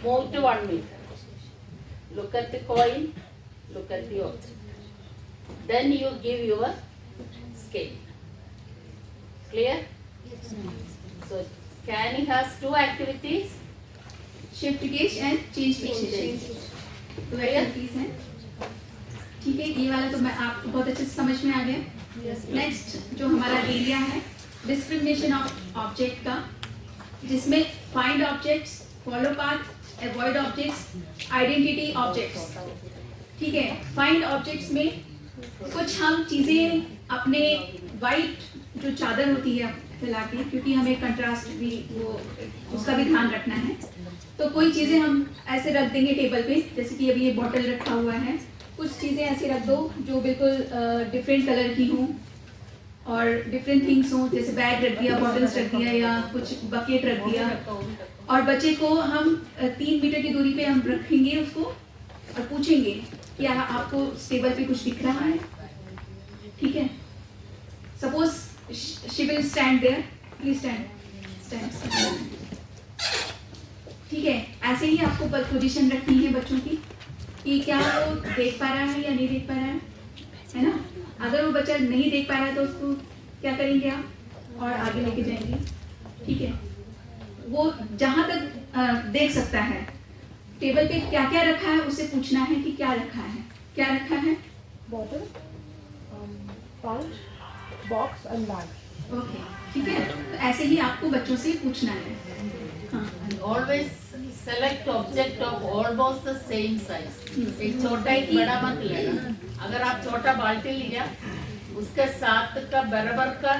move to 1 meter. Look at the coin, look at the object. Then you give your scale. Clear? Yes. So scanning has 2 activities. Shift gauge and change fixation, 2 activities हैं। ठीक है, ये वाला तो मैं आपको बहुत अच्छे से समझ में आ गया। नेक्स्ट जो हमारा एरिया है डिस्क्रिमिनेशन ऑफ ऑब्जेक्ट का, जिसमें find objects, follow path, avoid objects, identity objects. ठीक है, फाइंड ऑब्जेक्ट्स में कुछ हम चीजें अपने वाइट जो चादर होती है फैला के, क्योंकि हमें कंट्रास्ट भी वो उसका भी ध्यान रखना है, तो कोई चीजें हम ऐसे रख देंगे टेबल पे, जैसे कि अभी ये बॉटल रखा हुआ है, कुछ चीजें ऐसे रख दो जो बिल्कुल डिफरेंट कलर की हों और डिफरेंट थिंग्स हों, जैसे बैग रख दिया, बॉटल्स रख दिया या कुछ बकेट रख दिया, और बच्चे को हम 3 मीटर की दूरी पे हम रखेंगे उसको और पूछेंगे क्या आपको टेबल पे कुछ दिख रहा है। ठीक है, suppose she will stand there, please stand. ठीक है, ऐसे ही आपको पोजीशन रखनी है बच्चों की कि क्या वो देख पा रहा है या नहीं देख पा रहा है ना। अगर वो बच्चा नहीं देख पा रहा है तो उसको क्या करेंगे आप, और आगे लेके जाएंगे। ठीक है, वो जहां तक देख सकता है टेबल पे क्या क्या रखा है उससे पूछना है कि क्या रखा है, क्या रखा है, bottle, pouch, box and bag. Okay, ठीक है, तो ऐसे ही आपको बच्चों से पूछना है। Always select object of almost the same size. एक छोटा एक बड़ा मत लेना। अगर आप छोटा बाल्टी लिया, उसके साथ का बराबर का,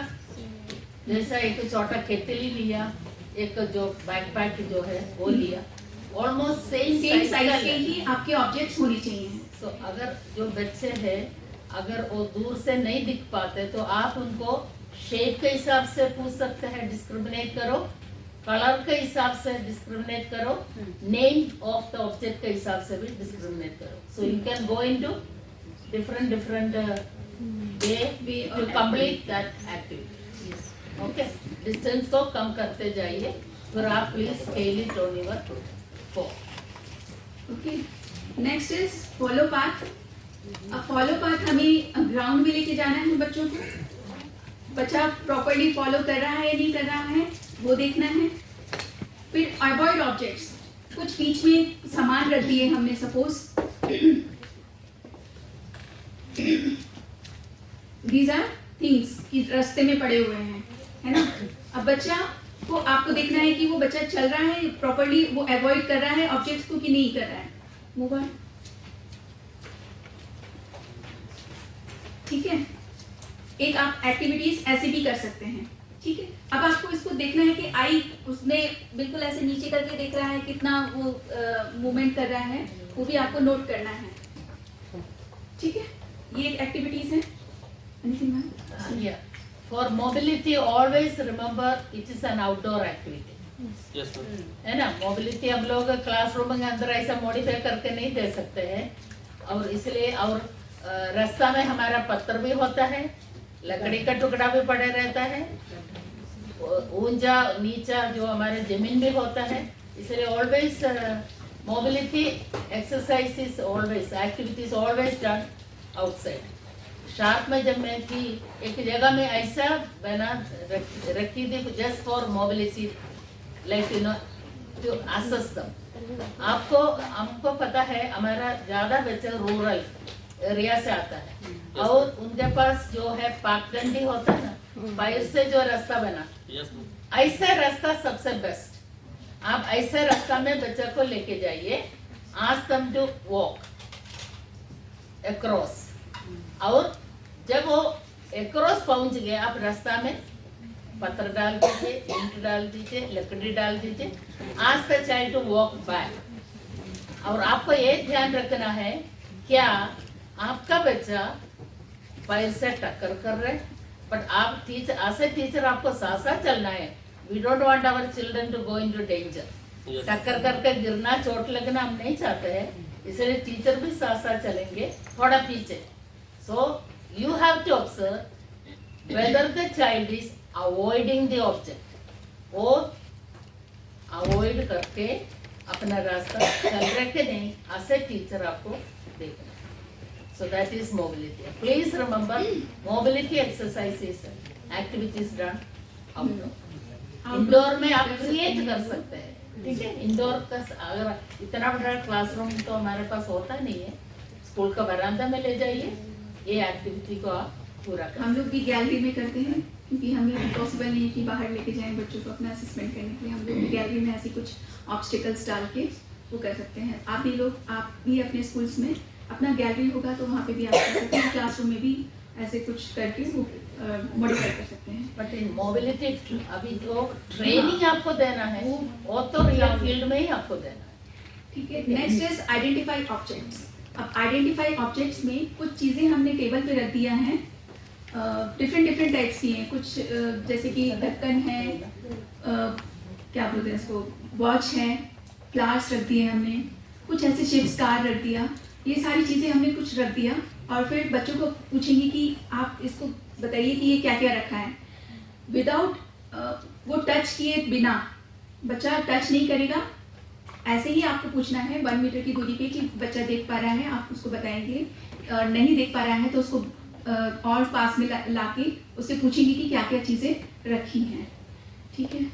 जैसा एक छोटा केतली लिया, एक जो बैकपैक जो है वो लिया, ऑलमोस्ट सेम साइज के ही आपके ऑब्जेक्ट्स होने चाहिए। So अगर जो बच्चे हैं अगर वो दूर से नहीं दिख पाते तो आप उनको शेप के हिसाब से पूछ सकते हैं, डिस्क्रिमिनेट करो, कलर के हिसाब से डिस्क्रिमिनेट करो, नेम ऑफ द ऑब्जेक्ट के हिसाब से भी डिस्क्रिमिनेट करो. So you can go into different way to complete that activity. Okay, distance को कम करते जाइए, फिर आप please scale it on your form. Okay, next is follow path. अब फॉलो पाथ हमें ग्राउंड में लेके जाना है बच्चों को. बच्चा प्रॉपर्ली फॉलो कर रहा है या नहीं कर रहा है वो देखना है. फिर अवॉइड ऑब्जेक्ट्स. कुछ बीच में सामान रख दिए हमने, सपोज These are things कि रास्ते में पड़े हुए हैं, है ना. अब बच्चा को आपको देखना है कि वो बच्चा चल रहा है प्रॉपर्ली, वो अवॉइड कर रहा है ऑब्जेक्ट्स को कि नहीं कर रहा है. Move on. ठीक है. एक आप एक्टिविटीज ऐसे भी कर सकते हैं. ठीक है. अब आपको इसको देखना है कि आई उसने बिल्कुल ऐसे नीचे करके देख रहा है, कितना वो मूवमेंट कर रहा है, वो भी आपको नोट करना है. ठीक है. ये एक एक्टिविटीज है. For mobility always remember it is an outdoor activity. है ना. मोबिलिटी हम लोग क्लासरूम के अंदर ऐसा मॉडिफाई करके नहीं दे सकते हैं, और इसलिए और रास्ता में हमारा पत्थर भी होता है, लकड़ी का टुकड़ा भी पड़े रहता है, ऊंचा नीचा जो हमारे जमीन भी होता है. इसलिए always mobility exercise is always, activity is always done outside. Sharp में जब मैं थी एक जगह में ऐसा बना रखी थी just for mobility, like you know to assess them. आपको हमको पता है हमारा ज्यादा बच्चे रूरल एरिया से आता है, और उनके पास जो है पाकडंडी होता है ना, पैर से जो रास्ता बना, ऐसा रास्ता सबसे बेस्ट. आप ऐसे रास्ता में बच्चे को लेके जाइए, ask them to walk across, और जब वो अक्रॉस पहुंच गए आप रास्ता में पत्थर डाल दीजिए, ईंट डाल दीजिए, लकड़ी डाल दीजिए, ask the child to walk back. और आपको ये ध्यान रखना है क्या आपका बच्चा पैर से टक्कर कर रहे, बट आप टीचर एज ए टीचर आपको साथ साथ चलना है. We don't want our children to go into danger. टक्कर करके गिरना, चोट लगना हम नहीं चाहते हैं, इसलिए टीचर भी साथ साथ चलेंगे थोड़ा पीछे. So you have to observe whether the child is avoiding the object, वो अवॉइड करके अपना रास्ता चल रहे के नहीं, ऐसे टीचर आपको देखना. So that is mobility. Please remember, mobility exercises, activities done outdoor. Indoor में आप क्रिएट कर सकते हैं. ठीक है. इंडोर का अगर इतना बड़ा क्लासरूम तो हमारे पास होता नहीं है, स्कूल का बरामदा में ले जाइए, ये एक्टिविटी को आप पूरा करें. हम लोग भी गैलरी में करते हैं, क्योंकि हमें पॉसिबल नहीं है कि बाहर लेके जाएं बच्चों को अपना असेसमेंट करने के लिए. हम लोग भी गैलरी में ऐसी कुछ ऑब्स्टिकल्स डाल के वो कर सकते हैं. आप भी अपने स्कूल्स में अपना गैलरी होगा तो वहाँ पे भी आप कर सकते हैं. क्लासरूम में भी ऐसे कुछ करके वो मॉडिफाई कर सकते हैं. बट इन मोबिलिटी अभी जो ट्रेनिंग आपको देना है वो तो रियल फील्ड में ही आपको देना है. ठीक है. Next is identify objects. अब आइडेंटिफाई ऑब्जेक्ट्स में कुछ चीज़ें हमने टेबल पे रख दिया है, डिफरेंट टाइप्स की हैं. कुछ जैसे कि ढक्कन है, क्या बोलते हैं इसको, वॉच है, फ्लावर्स रख दिए हमने, कुछ ऐसे शेप स्टार रख दिया. ये सारी चीज़ें हमने कुछ रख दिया, और फिर बच्चों को पूछेंगे कि आप इसको बताइए कि ये क्या क्या रखा है. विदाउट वो टच किए बिना बच्चा टच नहीं करेगा. ऐसे ही आपको पूछना है 1 मीटर की दूरी पे कि बच्चा देख पा रहा है, आप उसको बताएंगे. नहीं देख पा रहा है तो उसको और पास में लाके उससे पूछेंगे कि क्या क्या चीज़ें रखी हैं. ठीक है.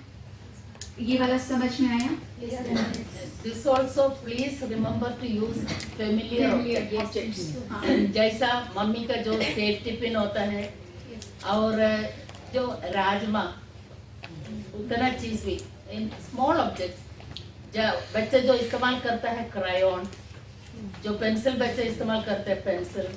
ये वाला समझ में आया. This also please remember to use familiar objects. जैसा मम्मी का जो सेफ्टी पिन होता है, और जो राजमा, उतना चीज भी इन स्मॉल ऑब्जेक्ट्स. बच्चे जो इस्तेमाल करता है क्रायॉन, जो पेंसिल बच्चे इस्तेमाल करते हैं पेंसिल,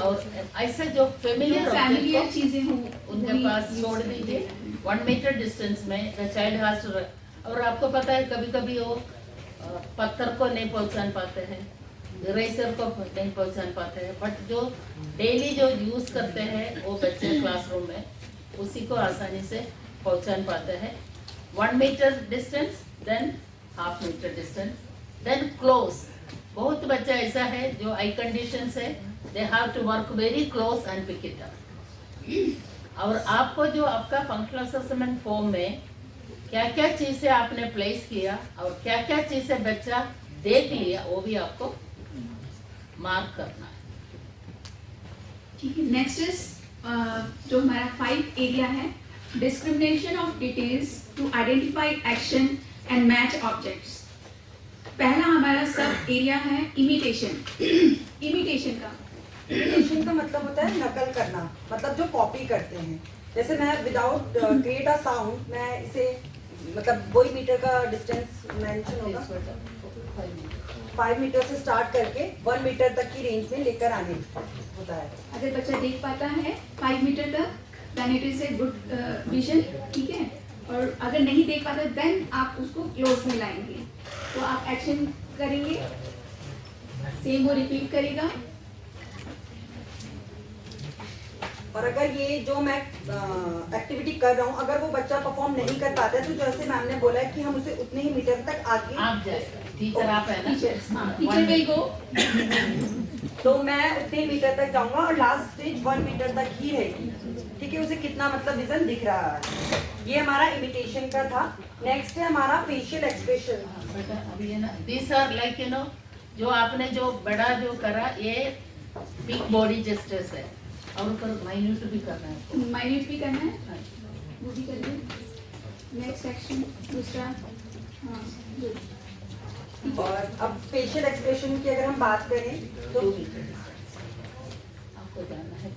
और ऐसे जो फेमिलियर चीजें हों उनके पास छोड़ दीजिए 1 मीटर डिस्टेंस में. The child has to. और आपको पता है कभी कभी वो पत्थर को नहीं पहचान पाते हैं, इरेजर को नहीं पहचान पाते हैं, बट जो डेली जो यूज करते हैं वो बच्चे क्लासरूम में उसी को आसानी से पहचान पाते हैं। 1 metre distance, then half metre distance, then close. बहुत बच्चा ऐसा है जो आई कंडीशन है, they have to work very close and pick it up. और आपको जो आपका फंक्शनल असेसमेंट फॉर्म में क्या क्या चीजें आपने प्लेस किया और क्या क्या चीजें बच्चा देख लिया वो भी आपको मार्क करना है। ठीक है, नेक्स्ट इज जो हमारा 5 एरिया है, discrimination of details to identify action and match objects. पहला हमारा सब एरिया है इमिटेशन। इमिटेशन का मतलब होता है नकल करना, मतलब जो कॉपी करते हैं। जैसे मैं विदाउट क्रिएट अ साउंड, मैं इसे मतलब वही मीटर का डिस्टेंस मेंशन होगा, 5 मीटर से स्टार्ट करके 1 मीटर तक की रेंज में लेकर आने होता है। अगर बच्चा देख पाता है 5 मीटर तक, then it is a good vision, ठीक है। और अगर नहीं देख पाता देन आप उसको क्लोज में लाएंगे, तो आप एक्शन करेंगे, सेम वो रिपीट करेगा। और अगर ये जो मैं एक्टिविटी कर रहा हूँ अगर वो बच्चा परफॉर्म नहीं कर पाता है, तो जैसे मैम ने बोला है कि हम उसे उतने ही मीटर तक आगे आप जाएगा, टीचर आप है ना, टीचर विल गो, तो मैं उतने मीटर तक जाऊंगा और लास्ट स्टेज 1 मीटर तक ही रहेगी। ठीक है, उसे कितना मतलब विजन दिख रहा है। ये हमारा इमिटेशन का था। नेक्स्ट है हमारा फेशियल एक्सप्रेशन। बेटा अभी है ना, this are like you know, जो आपने जो बड़ा जो करा ये बिग बॉडी जेस्चर्स है, और ऊपर माइन्यूट भी करना है, माइन्यूट भी करना है, वो भी करिए। नेक्स्ट एक्शन दूसरा, हाँ गुड। और अब फेशियल एक्सप्रेशन की अगर हम बात करें तो आपको जानना है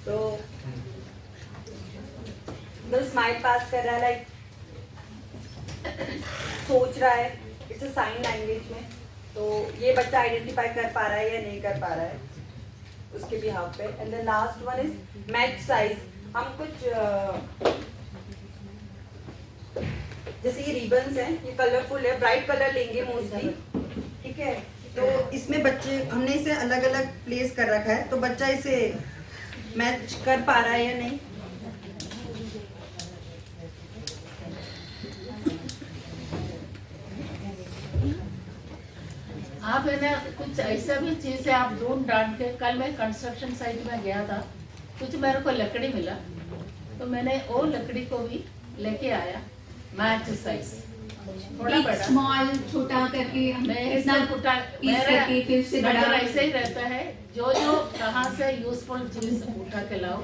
तो स्माइल पास कर रहा है, लाइक सोच रहा है, इट्स अ साइन लैंग्वेज में। तो ये बच्चा आइडेंटिफाई कर पा रहा है या नहीं कर पा रहा है उसके बिहाफ पे। And the last one is match size. हम कुछ जैसे ये रिबन्स हैं, ये कलरफुल है, ब्राइट कलर लेंगे मोस्टली, ठीक है। तो इसमें बच्चे हमने इसे अलग अलग प्लेस कर रखा है, तो बच्चा इसे मैच कर पा रहा है या नहीं। आप है ना कुछ ऐसा भी चीज है आप ढूंढ डांट के। कल मैं कंस्ट्रक्शन साइट में गया था, कुछ मेरे को लकड़ी मिला, तो मैंने वो लकड़ी को भी लेके आया, मैच साइज थोड़ा बड़ा, स्मॉल छोटा करके मैं इतना छोटा, मेरा फिर से बड़ा ऐसे ही रहता है, जो जो कहाँ से यूजफुल चीज उठा के लाओ।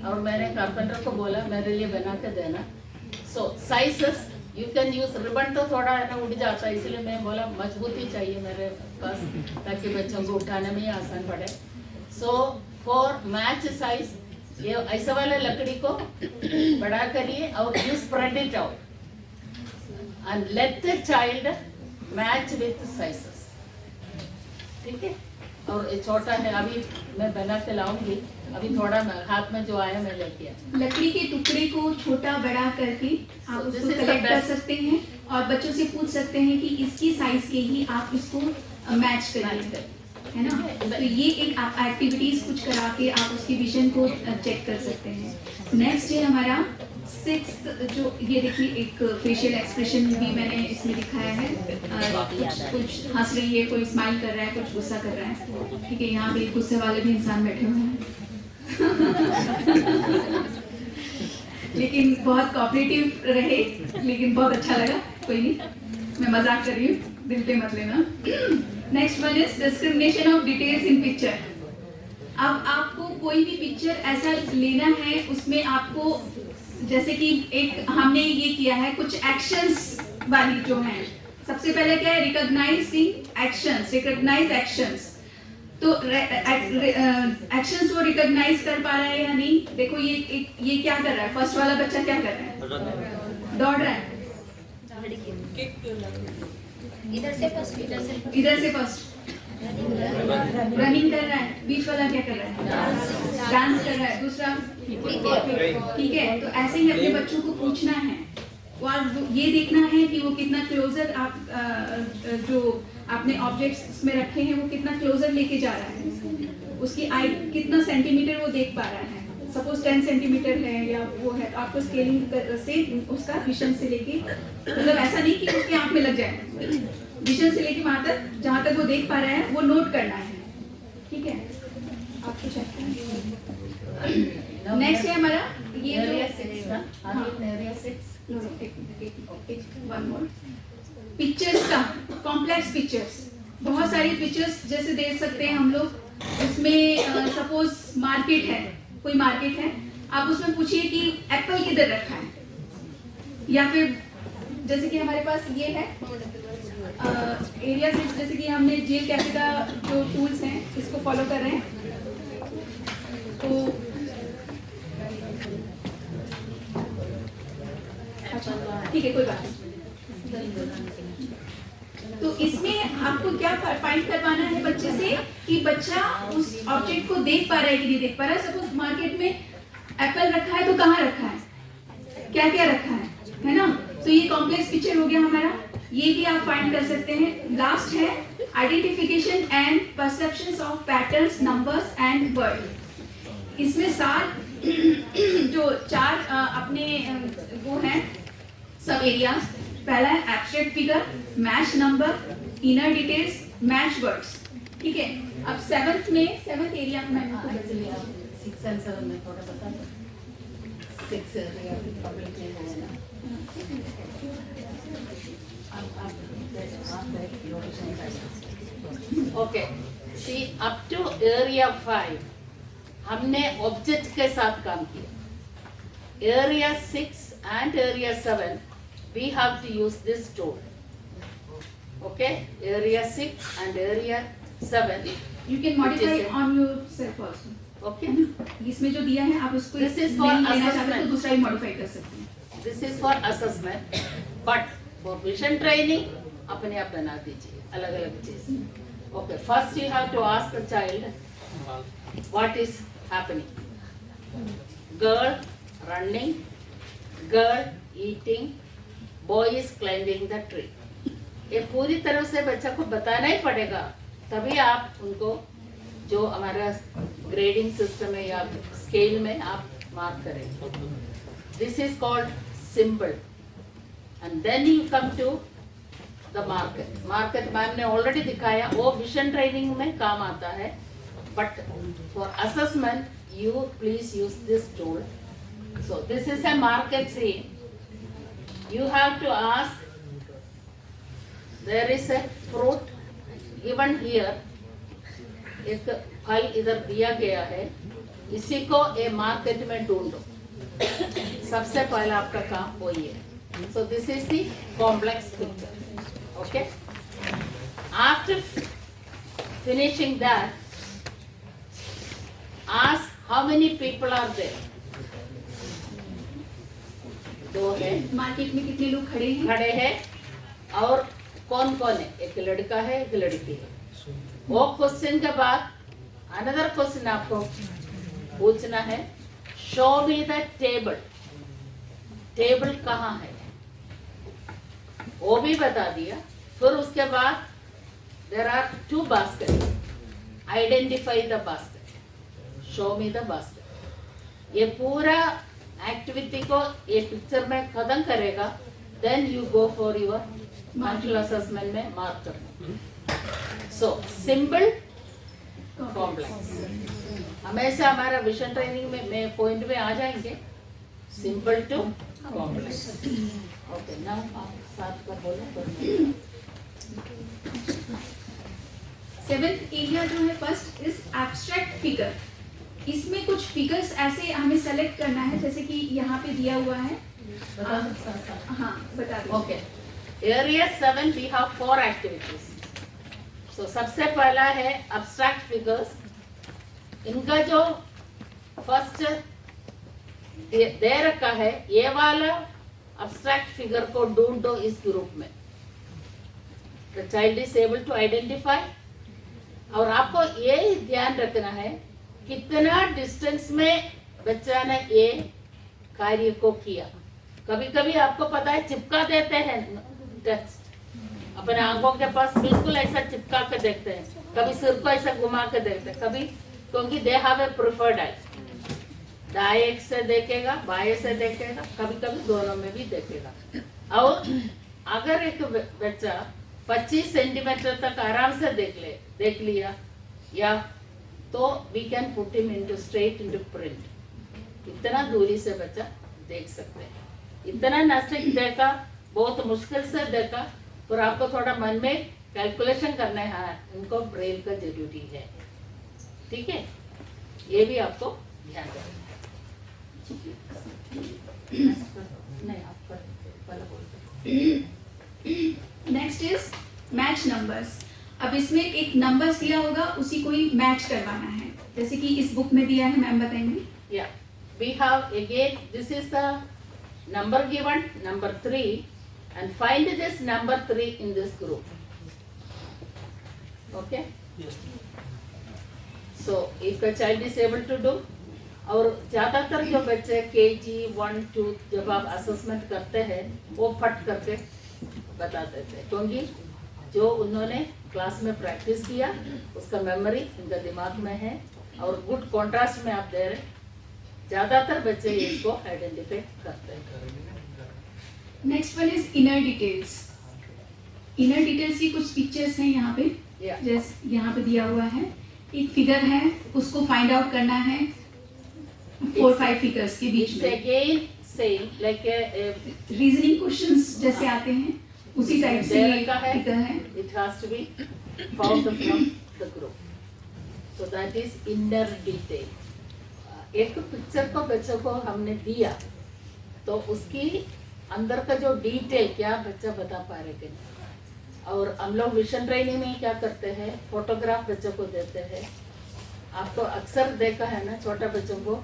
और मैंने कारपेंटर को बोला मेरे लिए बना के देना। So sizes you can use, ribbon तो थोड़ा है ना उड़ जाता है, इसलिए मैं बोला मजबूती चाहिए मेरे पास ताकि बच्चों को उठाने में आसान पड़े। सो फॉर मैच साइज ये ऐसा वाले लकड़ी को बड़ा करिए और you spread it out and let the child match with sizes, ठीक है। और ये छोटा है, अभी मैं बना के लाऊंगी, अभी थोड़ा हाथ में जो आया मैं लेके आया। लकड़ी के टुकड़े को छोटा बड़ा करके आप उसको कलेक्ट कर सकते हैं और बच्चों से पूछ सकते हैं कि इसकी साइज के ही आप इसको मैच करिए, है ना। तो ये एक आप एक्टिविटीज कुछ करा के आप उसकी विजन को चेक कर सकते हैं। नेक्स्ट है हमारा 6th, जो ये देखिए एक फेशियल एक्सप्रेशन भी मैंने इसमें दिखाया है। कुछ हंस रही है, कोई स्माइल कर रहा है, कुछ गुस्सा कर रहा है, ठीक है। यहाँ पे गुस्से वाले भी इंसान बैठे हुए हैं लेकिन बहुत कोऑपरेटिव रहे, लेकिन बहुत अच्छा लगा। कोई नहीं, मैं मजाक कर रही हूँ, दिल पे मत लेना। Next one is discrimination of details in picture. अब आपको कोई भी पिक्चर ऐसा लेना है, उसमें आपको जैसे कि एक हमने ये किया है कुछ एक्शंस वाली जो है। सबसे पहले क्या है, रिकॉग्नाइजिंग एक्शंस, रिकॉग्नाइज एक्शंस। तो एक्शंस वो रिकॉग्नाइज कर पा रहा है या नहीं। देखो ये क्या कर रहा है, फर्स्ट वाला बच्चा क्या कर रहा है, दौड़ रहा है, इधर से फर्स्ट रनिंग कर रहा है। बीच वाला क्या कर रहा है, डांस कर रहा है। दूसरा ठीक है। तो ऐसे ही अपने बच्चों को पूछना है, ये देखना है कि वो कितना क्लोजर आप जो आपने ऑब्जेक्ट्स में रखे हैं वो कितना क्लोजर लेके जा रहा है, उसकी आई कितना सेंटीमीटर वो देख पा रहा है। सपोज 10 सेंटीमीटर है या वो है, आपको स्केलिंग से उसका विजन से लेके, मतलब ऐसा नहीं कि उसकी आंख में लग जाए, विजन से लेके वहां तक जहां तक वो देख पा रहा है वो नोट करना है। ठीक है, आपको चेक नेक्स्ट है हमारा ये पिक्चर्स का कॉम्प्लेक्स पिक्चर्स, बहुत सारी पिक्चर्स जैसे देख सकते हैं हम लोग। उसमें सपोज मार्केट है, कोई मार्केट है, आप उसमें पूछिए कि एप्पल किधर रखा है, या फिर जैसे कि हमारे पास ये है एरिया 6, जैसे कि हमने जेल कैफे का जो टूल्स हैं इसको फॉलो कर रहे हैं। तो अच्छा ठीक है, कोई बात नहीं। तो इसमें आपको क्या फाइंड करवाना है बच्चे से कि बच्चा उस ऑब्जेक्ट को देख पा रहा है कि नहीं देख पा रहा है। सपोज मार्केट में एप्पल रखा है तो कहाँ रखा है, क्या क्या रखा है ना। तो ये कॉम्प्लेक्स पिक्चर हो गया हमारा, ये भी आप फाइंड कर सकते हैं। लास्ट है identification and perceptions of patterns, numbers and word. इसमें 7 जो 4 अपने वो हैं सब एरियाज। पहला है abstract figure, match number, inner details, match words. ठीक है, अब 7th एरिया में मैं आपको 6 और 7 में थोड़ा बता दो। 6 एरिया कंप्लीट नहीं हुआ ना। Okay, see up to area 5 हमने ऑब्जेक्ट के साथ काम किया। Area 6 and area 7 we have to use this tool. Okay, area 6 and area 7. You can modify on yourself also. Okay. इसमें जो दिया है आप उसको This is for assessment. तो दूसरा ही मॉडिफाई कर सकते हैं। This is for assessment, but for vision training अपने आप बना दीजिए अलग अलग चीज। Okay, first you have to ask the child what is happening. Girl running, girl eating, boy is climbing the tree. ये पूरी तरह से बच्चा को बताना ही पड़ेगा, तभी आप उनको जो हमारा ग्रेडिंग सिस्टम है या स्केल में आप मार्क करेंगे। This is called symbol and then you come to the market. Market ma'am ने ऑलरेडी दिखाया, वो विजन ट्रेनिंग में काम आता है, but for assessment you please use this tool. So this is a market scene. You have to ask, there is a fruit given here, एक फल इधर दिया गया है, इसी को ए मार्केट में ढूंढो। सबसे पहला आपका काम वही है। So this is the complex picture. Okay? After finishing that, ask how many people are there. 2 है। मार्केट में कितने लोग खड़े हैं और कौन कौन है, एक लड़का है एक लड़की है। वो क्वेश्चन के बाद अनदर क्वेश्चन आपको पूछना है, show me the table. Table कहाँ है वो भी बता दिया। फिर उसके बाद there are 2 basket, identify the basket, show me the basket. ये पूरा एक्टिविटी को ये पिक्चर में खत्म करेगा, then you go for your mental assessment में मार्क करना। सो सिंपल कॉम्प्लेक्स हमेशा हमारा विजन ट्रेनिंग में पॉइंट में आ जाएंगे, simple to complex. Okay, now आप साथ का बोलो। 7th एरिया जो है फर्स्ट इज एब्स्ट्रैक्ट फिगर। इसमें कुछ फिगर्स ऐसे हमें सेलेक्ट करना है, जैसे कि यहाँ पे दिया हुआ है। हाँ, बता दो। Okay, area 7 we have 4 activities. So सबसे पहला है एब्स्ट्रैक्ट फिगर्स। इनका जो फर्स्ट दे रखा है, ये वाला एब्स्ट्रैक्ट फिगर को ढूंढो इस ग्रुप में। The child is able to identify. और आपको ये ध्यान रखना है कितना डिस्टेंस में बच्चा ने ये कार्य को किया। कभी कभी आपको पता है चिपका देते हैं टेक्स्ट अपने आंखों के पास, बिल्कुल ऐसा चिपका के देखते हैं, कभी सिर को ऐसा घुमा के देखते हैं, कभी क्योंकि दे हैव ए प्रेफर्ड आई, दाएं से देखेगा बाएं से देखेगा, कभी कभी दोनों में भी देखेगा। और अगर एक बच्चा 25 सेंटीमीटर तक आराम से देख लिया या तो we can put him into straight into print. इतना दूरी से बच्चा देख सकते हैं, इतना नजदीक देखा, बहुत मुश्किल से देखा, पर आपको थोड़ा मन में कैलकुलेशन करना है, हाँ इनको ब्रेल का जरूरी है, ठीक है, ये भी आपको ध्यान रखना है। नहीं आप नेक्स्ट इज मैच नंबर्स। अब इसमें एक नंबर्स दिया होगा, उसी को ही मैच करवाना है, जैसे कि इस बुक में दिया है, मैम बताएंगे। या we have again this is the number given, number 3, and find this number 3 in this group. Okay? Yes. So if the child is able to do, और ज्यादातर जो बच्चे KG 1, 2 जब आप असेसमेंट करते हैं वो फट करके बता देते हैं, क्योंकि जो उन्होंने क्लास में प्रैक्टिस किया उसका मेमोरी उनका दिमाग में है और गुड कॉन्ट्रास्ट में आप दे रहे, ज्यादातर बच्चे इसको आइडेंटिफाई करते हैं। Next one is inner details. Inner details की कुछ पिक्चर्स हैं यहाँ पे, जैसे यहाँ पे दिया हुआ है, एक फिगर है, उसको फाइंड आउट करना है 4-5 फिगर्स के बीच में। Again same like reasoning questions जैसे आते हैं उसी टाइप से फिगर है। It has to be found from the group, so that is inner detail. एक पिक्चर को बच्चों को हमने दिया तो उसकी अंदर का जो डिटेल क्या बच्चा बता पा रहे कि नहीं। और हम लोग विजन ट्रेनिंग में क्या करते हैं, फोटोग्राफ बच्चों को देते हैं। आपको अक्सर देखा है ना छोटा बच्चों को,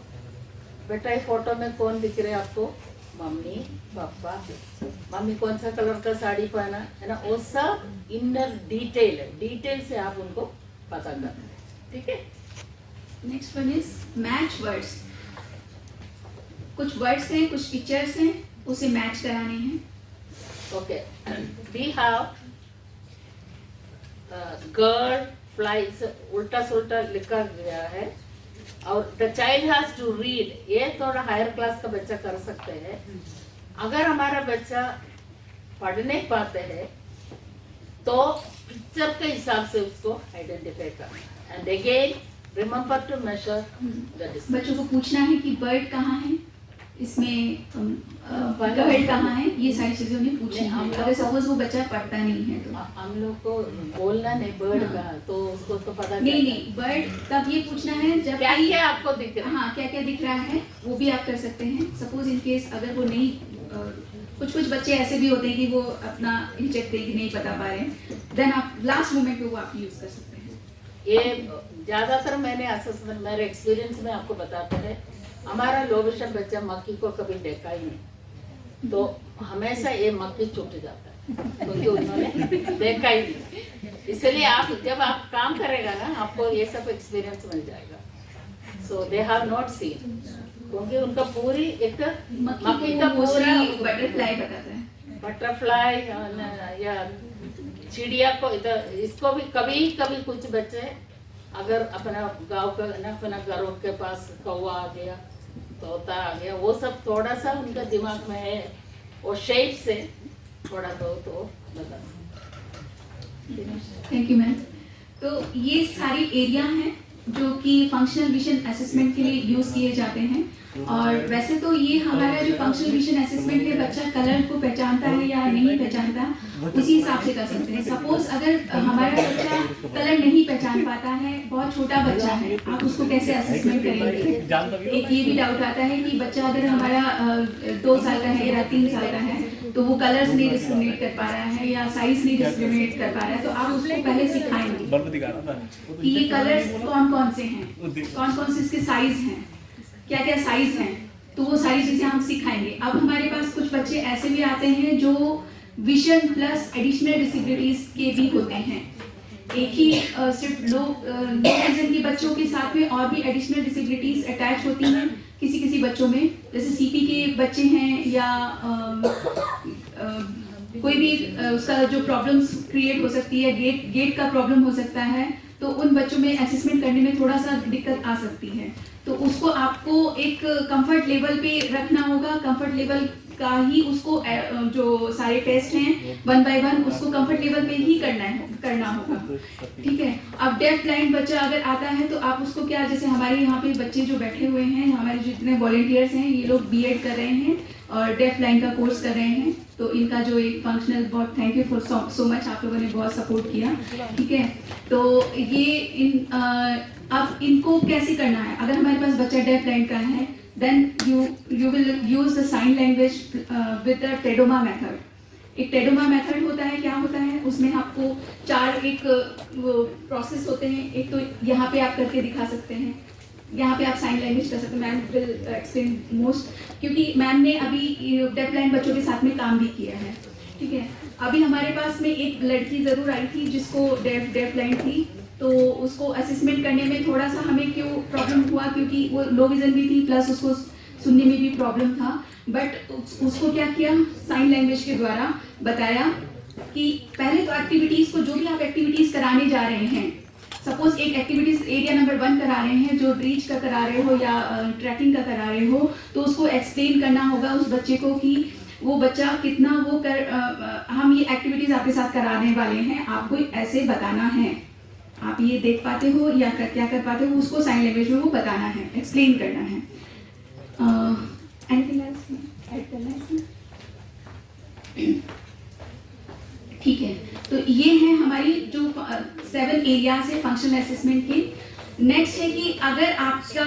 बेटा ये फोटो में कौन दिख रहे हैं आपको, मम्मी पापा, मम्मी कौन सा कलर का साड़ी पहना है ना, वो सब इनर डिटेल है, डिटेल से आप उनको पता करते हैं, ठीक है। Next one is match words. कुछ वर्ड्स हैं, कुछ पिक्चर्स हैं, उसे मैच कराने हैं। Okay, we have girl flies, उल्टा सुल्टा लिखा गया है और the child has to read. ये थोड़ा हायर क्लास का बच्चा कर सकते हैं। अगर हमारा बच्चा पढ़ नहीं पाते हैं तो पिक्चर के हिसाब से उसको आइडेंटिफाई करना। And again remember to measure the distance. बच्चों को पूछना है कि बर्ड कहाँ है, इसमें बर्ड कहाँ है, ये सारी चीजें उन्हें पूछनी है। अगर सपोज वो बच्चा पढ़ता नहीं है तो हम लोग को बोलना नहीं बर्ड का, तो उसको तो पता नहीं बर्ड तब ये पूछना है जब क्या क्या आपको दिख रहा है, हाँ क्या क्या दिख रहा है वो भी आप कर सकते हैं। सपोज इन केस अगर वो नहीं, कुछ बच्चे ऐसे भी होते हैं कि वो अपना हिचकते हैं कि नहीं बता पा रहे हैं, देन आप लास्ट मोमेंट पे वो आप यूज कर सकते हैं। ये ज्यादातर मैंने असेसमेंट मेरे एक्सपीरियंस में आपको बताते हैं। हमारा लो विजन बच्चा मक्खी को कभी देखा ही नहीं, तो हमेशा ये मक्खी छूट जाता है क्योंकि उन्होंने देखा ही नहीं। इसलिए आप जब आप काम करेगा ना आपको ये सब एक्सपीरियंस मिल जाएगा। सो दे हैव नॉट सीन, क्योंकि उनका पूरी एक मक्खी का पूरा बटरफ्लाई बताता है, बटरफ्लाई या चिड़िया को इसको भी कभी कभी कुछ बच्चे अगर अपना गांव का ना अपना घरों के पास कौवा आ गया, तोता आ गया, वो सब थोड़ा सा उनका दिमाग में है, वो शेप से थोड़ा बहुत तो बता। Thank you ma'am. तो ये सारी एरिया हैं जो कि फंक्शनल विजन असेसमेंट के लिए यूज किए जाते हैं। और वैसे तो ये हमारा जो फंक्शनल विजन असेसमेंट है, बच्चा कलर को पहचानता है या नहीं पहचानता, उसी हिसाब से कर सकते हैं। सपोज अगर हमारा बच्चा कलर नहीं पहचान पाता है, बहुत छोटा बच्चा है, आप उसको कैसे असेसमेंट करेंगे। एक ये भी डाउट आता है कि बच्चा अगर हमारा 2 साल का है या 3 साल का है तो वो कलर्स नहीं डिस्क्रिमिनेट कर पा रहा है या साइज नहीं डिस्क्रिमिनेट कर पा रहा है, तो आप उसको पहले सिखाएंगे कि ये कलर्स कौन कौन से हैं, कौन कौन से इसके साइज हैं, क्या क्या साइज हैं, तो वो सारी चीजें हम सिखाएंगे। अब हमारे पास कुछ बच्चे ऐसे भी आते हैं जो विजन प्लस एडिशनल डिसेबिलिटीज के भी होते हैं। एक ही सिर्फ लो विजन के बच्चों के साथ में और भी एडिशनल डिसेबिलिटीज अटैच होती हैं किसी किसी बच्चों में, जैसे सीपी के बच्चे हैं या कोई भी उसका जो प्रॉब्लम्स क्रिएट हो सकती है, गेट का प्रॉब्लम हो सकता है, तो उन बच्चों में असेसमेंट करने में थोड़ा सा दिक्कत आ सकती है। तो उसको आपको एक कंफर्ट लेवल पे रखना होगा, कंफर्ट लेवल का ही उसको जो सारे टेस्ट हैं 1 by 1 उसको कंफर्ट लेवल पे ही करना होगा, ठीक है। अब डेफ ब्लाइंड बच्चा अगर आता है तो आप उसको क्या, जैसे हमारे यहाँ पे बच्चे जो बैठे हुए हैं, हमारे जितने वॉलंटियर्स हैं, ये लोग बीएड कर रहे हैं और डेफ ब्लाइंड का कोर्स कर रहे हैं, तो इनका जो एक फंक्शनल, बहुत thank you for so much, आप लोगों ने बहुत सपोर्ट किया, ठीक है। तो ये अब इनको कैसे करना है, अगर हमारे पास बच्चा डेफ ब्लाइंड का है, then you will use the sign language with the TEDOMA method. एक TEDOMA method होता है, क्या होता है, उसमें आपको 4 एक प्रोसेस होते हैं। एक तो यहाँ पे आप करके दिखा सकते हैं, यहाँ पे आप साइन लैंग्वेज कर सकते हैं, मैम विल एक्सप्लेन मोस्ट, क्योंकि मैम ने अभी डेफ ब्लाइंड बच्चों के साथ में काम भी किया है, ठीक है। अभी हमारे पास में एक लड़की ज़रूर आई थी जिसको डेफ ब्लाइंड थी, तो उसको असेसमेंट करने में थोड़ा सा हमें क्यों प्रॉब्लम हुआ, क्योंकि वो लो विजन भी थी प्लस उसको सुनने में भी प्रॉब्लम था, बट उसको क्या किया, साइन लैंग्वेज के द्वारा बताया कि पहले तो एक्टिविटीज़ को, जो भी आप एक्टिविटीज़ कराने जा रहे हैं, सपोज एक एक्टिविटीज़ एरिया नंबर 1 करा रहे हैं, जो रीच का करा रहे हो या ट्रैकिंग का करा रहे हो, तो उसको एक्सप्लेन करना होगा उस बच्चे को कि वो बच्चा कितना वो हम ये एक्टिविटीज़ आपके साथ कराने वाले हैं, आपको ऐसे बताना है, आप ये देख पाते हो या क्या कर पाते हो, उसको साइन लैंग्वेज में वो बताना है, एक्सप्लेन करना है। एनीथिंग एल्स ऐड करना है इसमें? ठीक है, तो ये है हमारी जो 7 एरियाज है फंक्शनल असेसमेंट के। नेक्स्ट है कि अगर आपका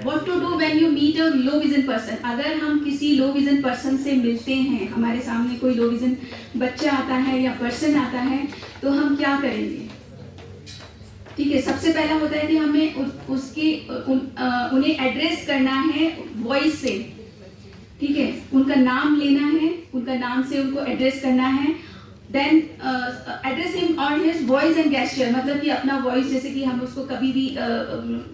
what to do when you meet a low vision person, अगर हम किसी लो विजन पर्सन से मिलते हैं, हमारे सामने कोई लो विजन बच्चा आता है या पर्सन आता है, तो हम क्या करेंगे, ठीक है। सबसे पहला होता है कि हमें उन्हें एड्रेस करना है वॉइस से, ठीक है, उनका नाम लेना है, उनका नाम से उनको एड्रेस करना है। देन एड्रेस हिम और हिज वॉइस एंड गेस्चर, मतलब कि अपना वॉइस, जैसे कि हम उसको कभी भी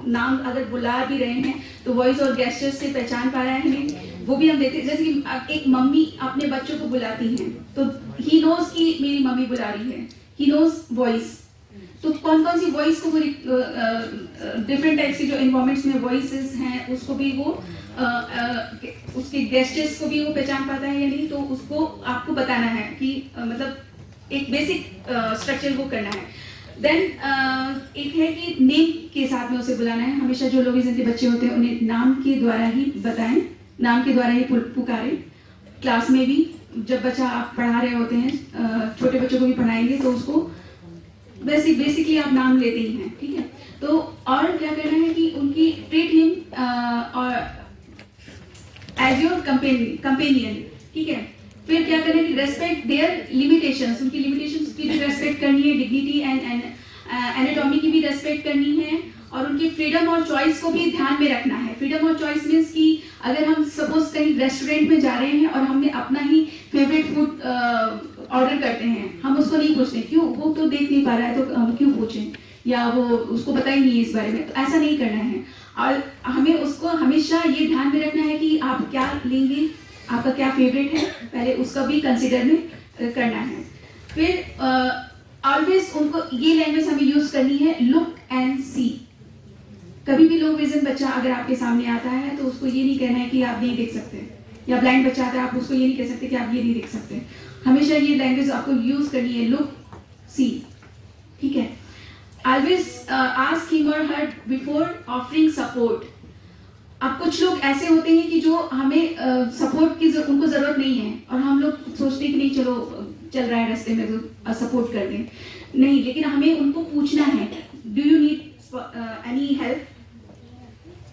नाम अगर बुला भी रहे हैं तो वॉइस और गेस्चर से पहचान पा रहे हैं, वो भी हम देते हैं। जैसे कि एक मम्मी अपने बच्चों को बुलाती हैं, तो ही नोज कि मेरी मम्मी बुला रही है, ही नोज वॉइस। तो कौन कौन सी वॉइस को, डिफरेंट टाइप्स की जो इन्वायरमेंट्स में वॉइसेस हैं, उसको भी वो उसके गेस्चर्स को भी वो पहचान पाता है या नहीं, तो उसको आपको बताना है कि मतलब एक बेसिक स्ट्रक्चर वो करना है। देन एक है कि नेम के साथ में उसे बुलाना है, हमेशा जो लोग इनके बच्चे होते हैं उन्हें नाम के द्वारा ही बताएं, नाम के द्वारा ही पुकारें। क्लास में भी जब बच्चा आप पढ़ा रहे होते हैं, छोटे बच्चों को भी पढ़ाएंगे, तो उसको बेसिकली आप नाम लेते ही हैं, ठीक है। तो और क्या करना है कि उनकी ट्रीट हिम और एज योर कंपेनियन, ठीक है। फिर क्या करना है कि रेस्पेक्ट देयर लिमिटेशंस, उनकी लिमिटेशंस की भी रेस्पेक्ट करनी है, डिग्निटी एंड एनाटॉमी की भी रेस्पेक्ट करनी है, और उनकी फ्रीडम और चॉइस को भी ध्यान में रखना है। फ्रीडम और चॉइस मीन्स कि अगर हम सपोज कहीं रेस्टोरेंट में जा रहे हैं और हमने अपना ही फेवरेट फूड ऑर्डर करते हैं, हम उसको नहीं पूछते क्यों, वो तो देख नहीं पा रहा है तो हम क्यों पूछें, या वो उसको पता ही नहीं है इस बारे में, तो ऐसा नहीं करना है। और हमें उसको हमेशा ये ध्यान में रखना है कि आप क्या लेंगे, आपका क्या फेवरेट है, पहले उसका भी कंसिडर में करना है। फिर ऑलवेज उनको ये लैंग्वेज हमें यूज करनी है, लुक एंड सी। कभी भी लो विजन बच्चा अगर आपके सामने आता है तो उसको ये नहीं कहना है कि आप नहीं देख सकते, या ब्लाइंड बच्चा आता है आप उसको ये नहीं कह सकते कि आप ये नहीं देख सकते। हमेशा ये लैंग्वेज आपको यूज करनी है, लुक सी, ठीक है। ऑलवेज आस्क हिम और हर बिफोर ऑफरिंग सपोर्ट। अब कुछ लोग ऐसे होते हैं कि जो हमें सपोर्ट की उनको जरूरत नहीं है, और हम लोग सोचते हैं कि नहीं चलो चल रहा है रास्ते में तो सपोर्ट कर दें, नहीं, लेकिन हमें उनको पूछना है, do you need any help,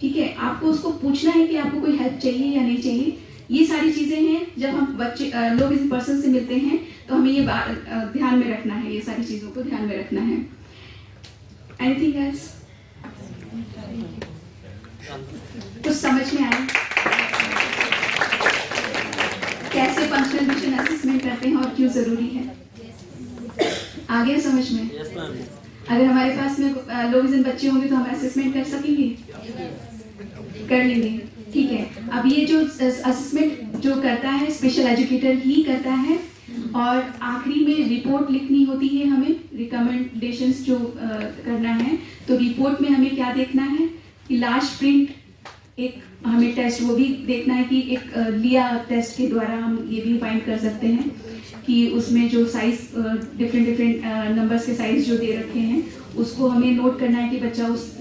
ठीक है। आपको उसको पूछना है कि आपको कोई हेल्प चाहिए या नहीं चाहिए। ये सारी चीजें हैं, जब हम बच्चे लोग इस पर्सन से मिलते हैं तो हमें ये ध्यान में रखना है, ये सारी चीजों को ध्यान में रखना है। Anything else? कुछ समझ में आया कैसे फंक्शनल विजन असेसमेंट करते हैं और क्यों जरूरी है? आ गया समझ में? अगर हमारे पास में लो विजन बच्चे होंगे तो हम असेसमेंट कर सकेंगे, कर लेंगे, ठीक है, अब ये जो असेसमेंट जो करता है स्पेशल एजुकेटर ही करता है, और आखिरी में रिपोर्ट लिखनी होती है हमें, रिकमेंडेशंस जो करना है। तो रिपोर्ट में हमें क्या देखना है कि लास्ट प्रिंट, एक हमें टेस्ट वो भी देखना है कि एक लिया टेस्ट के द्वारा हम ये भी फाइंड कर सकते हैं कि उसमें जो साइज डिफरेंट नंबर्स के साइज जो दे रखे हैं उसको हमें नोट करना है कि बच्चा उस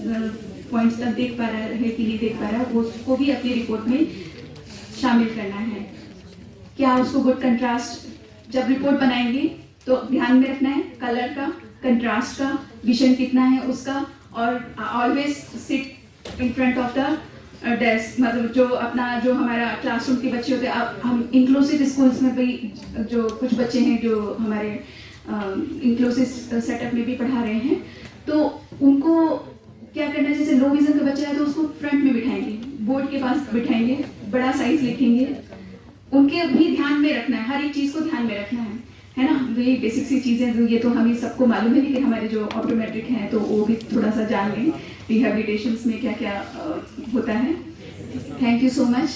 पॉइंट्स तक देख पा रहा है कि नहीं देख पा रहा है, उसको भी अपनी रिपोर्ट में शामिल करना है। क्या उसको गुड कंट्रास्ट, जब रिपोर्ट बनाएंगे तो ध्यान में रखना है कलर का, कंट्रास्ट का, विजन कितना है उसका, और always sit in front of the desk. मतलब जो अपना जो हमारा क्लासरूम के बच्चे होते हैं, अब हम इंक्लूसिव स्कूल्स में भी जो कुछ बच्चे हैं जो हमारे इंक्लूसिव सेटअप में भी पढ़ा रहे हैं, तो उनको क्या करना है, जैसे लो विजन का बच्चा है तो उसको फ्रंट में बिठाएंगे, बोर्ड के पास बिठाएंगे, बड़ा साइज लिखेंगे, उनके भी ध्यान में रखना है, हर एक चीज को ध्यान में रखना है ना। वही बेसिक सी चीजें, ये तो हमें सबको मालूम है, लेकिन हमारे जो ऑप्टोमेट्रिक हैं तो वो भी थोड़ा सा जान लें रिहैबिलिटेशंस में क्या क्या होता है। Thank you so much.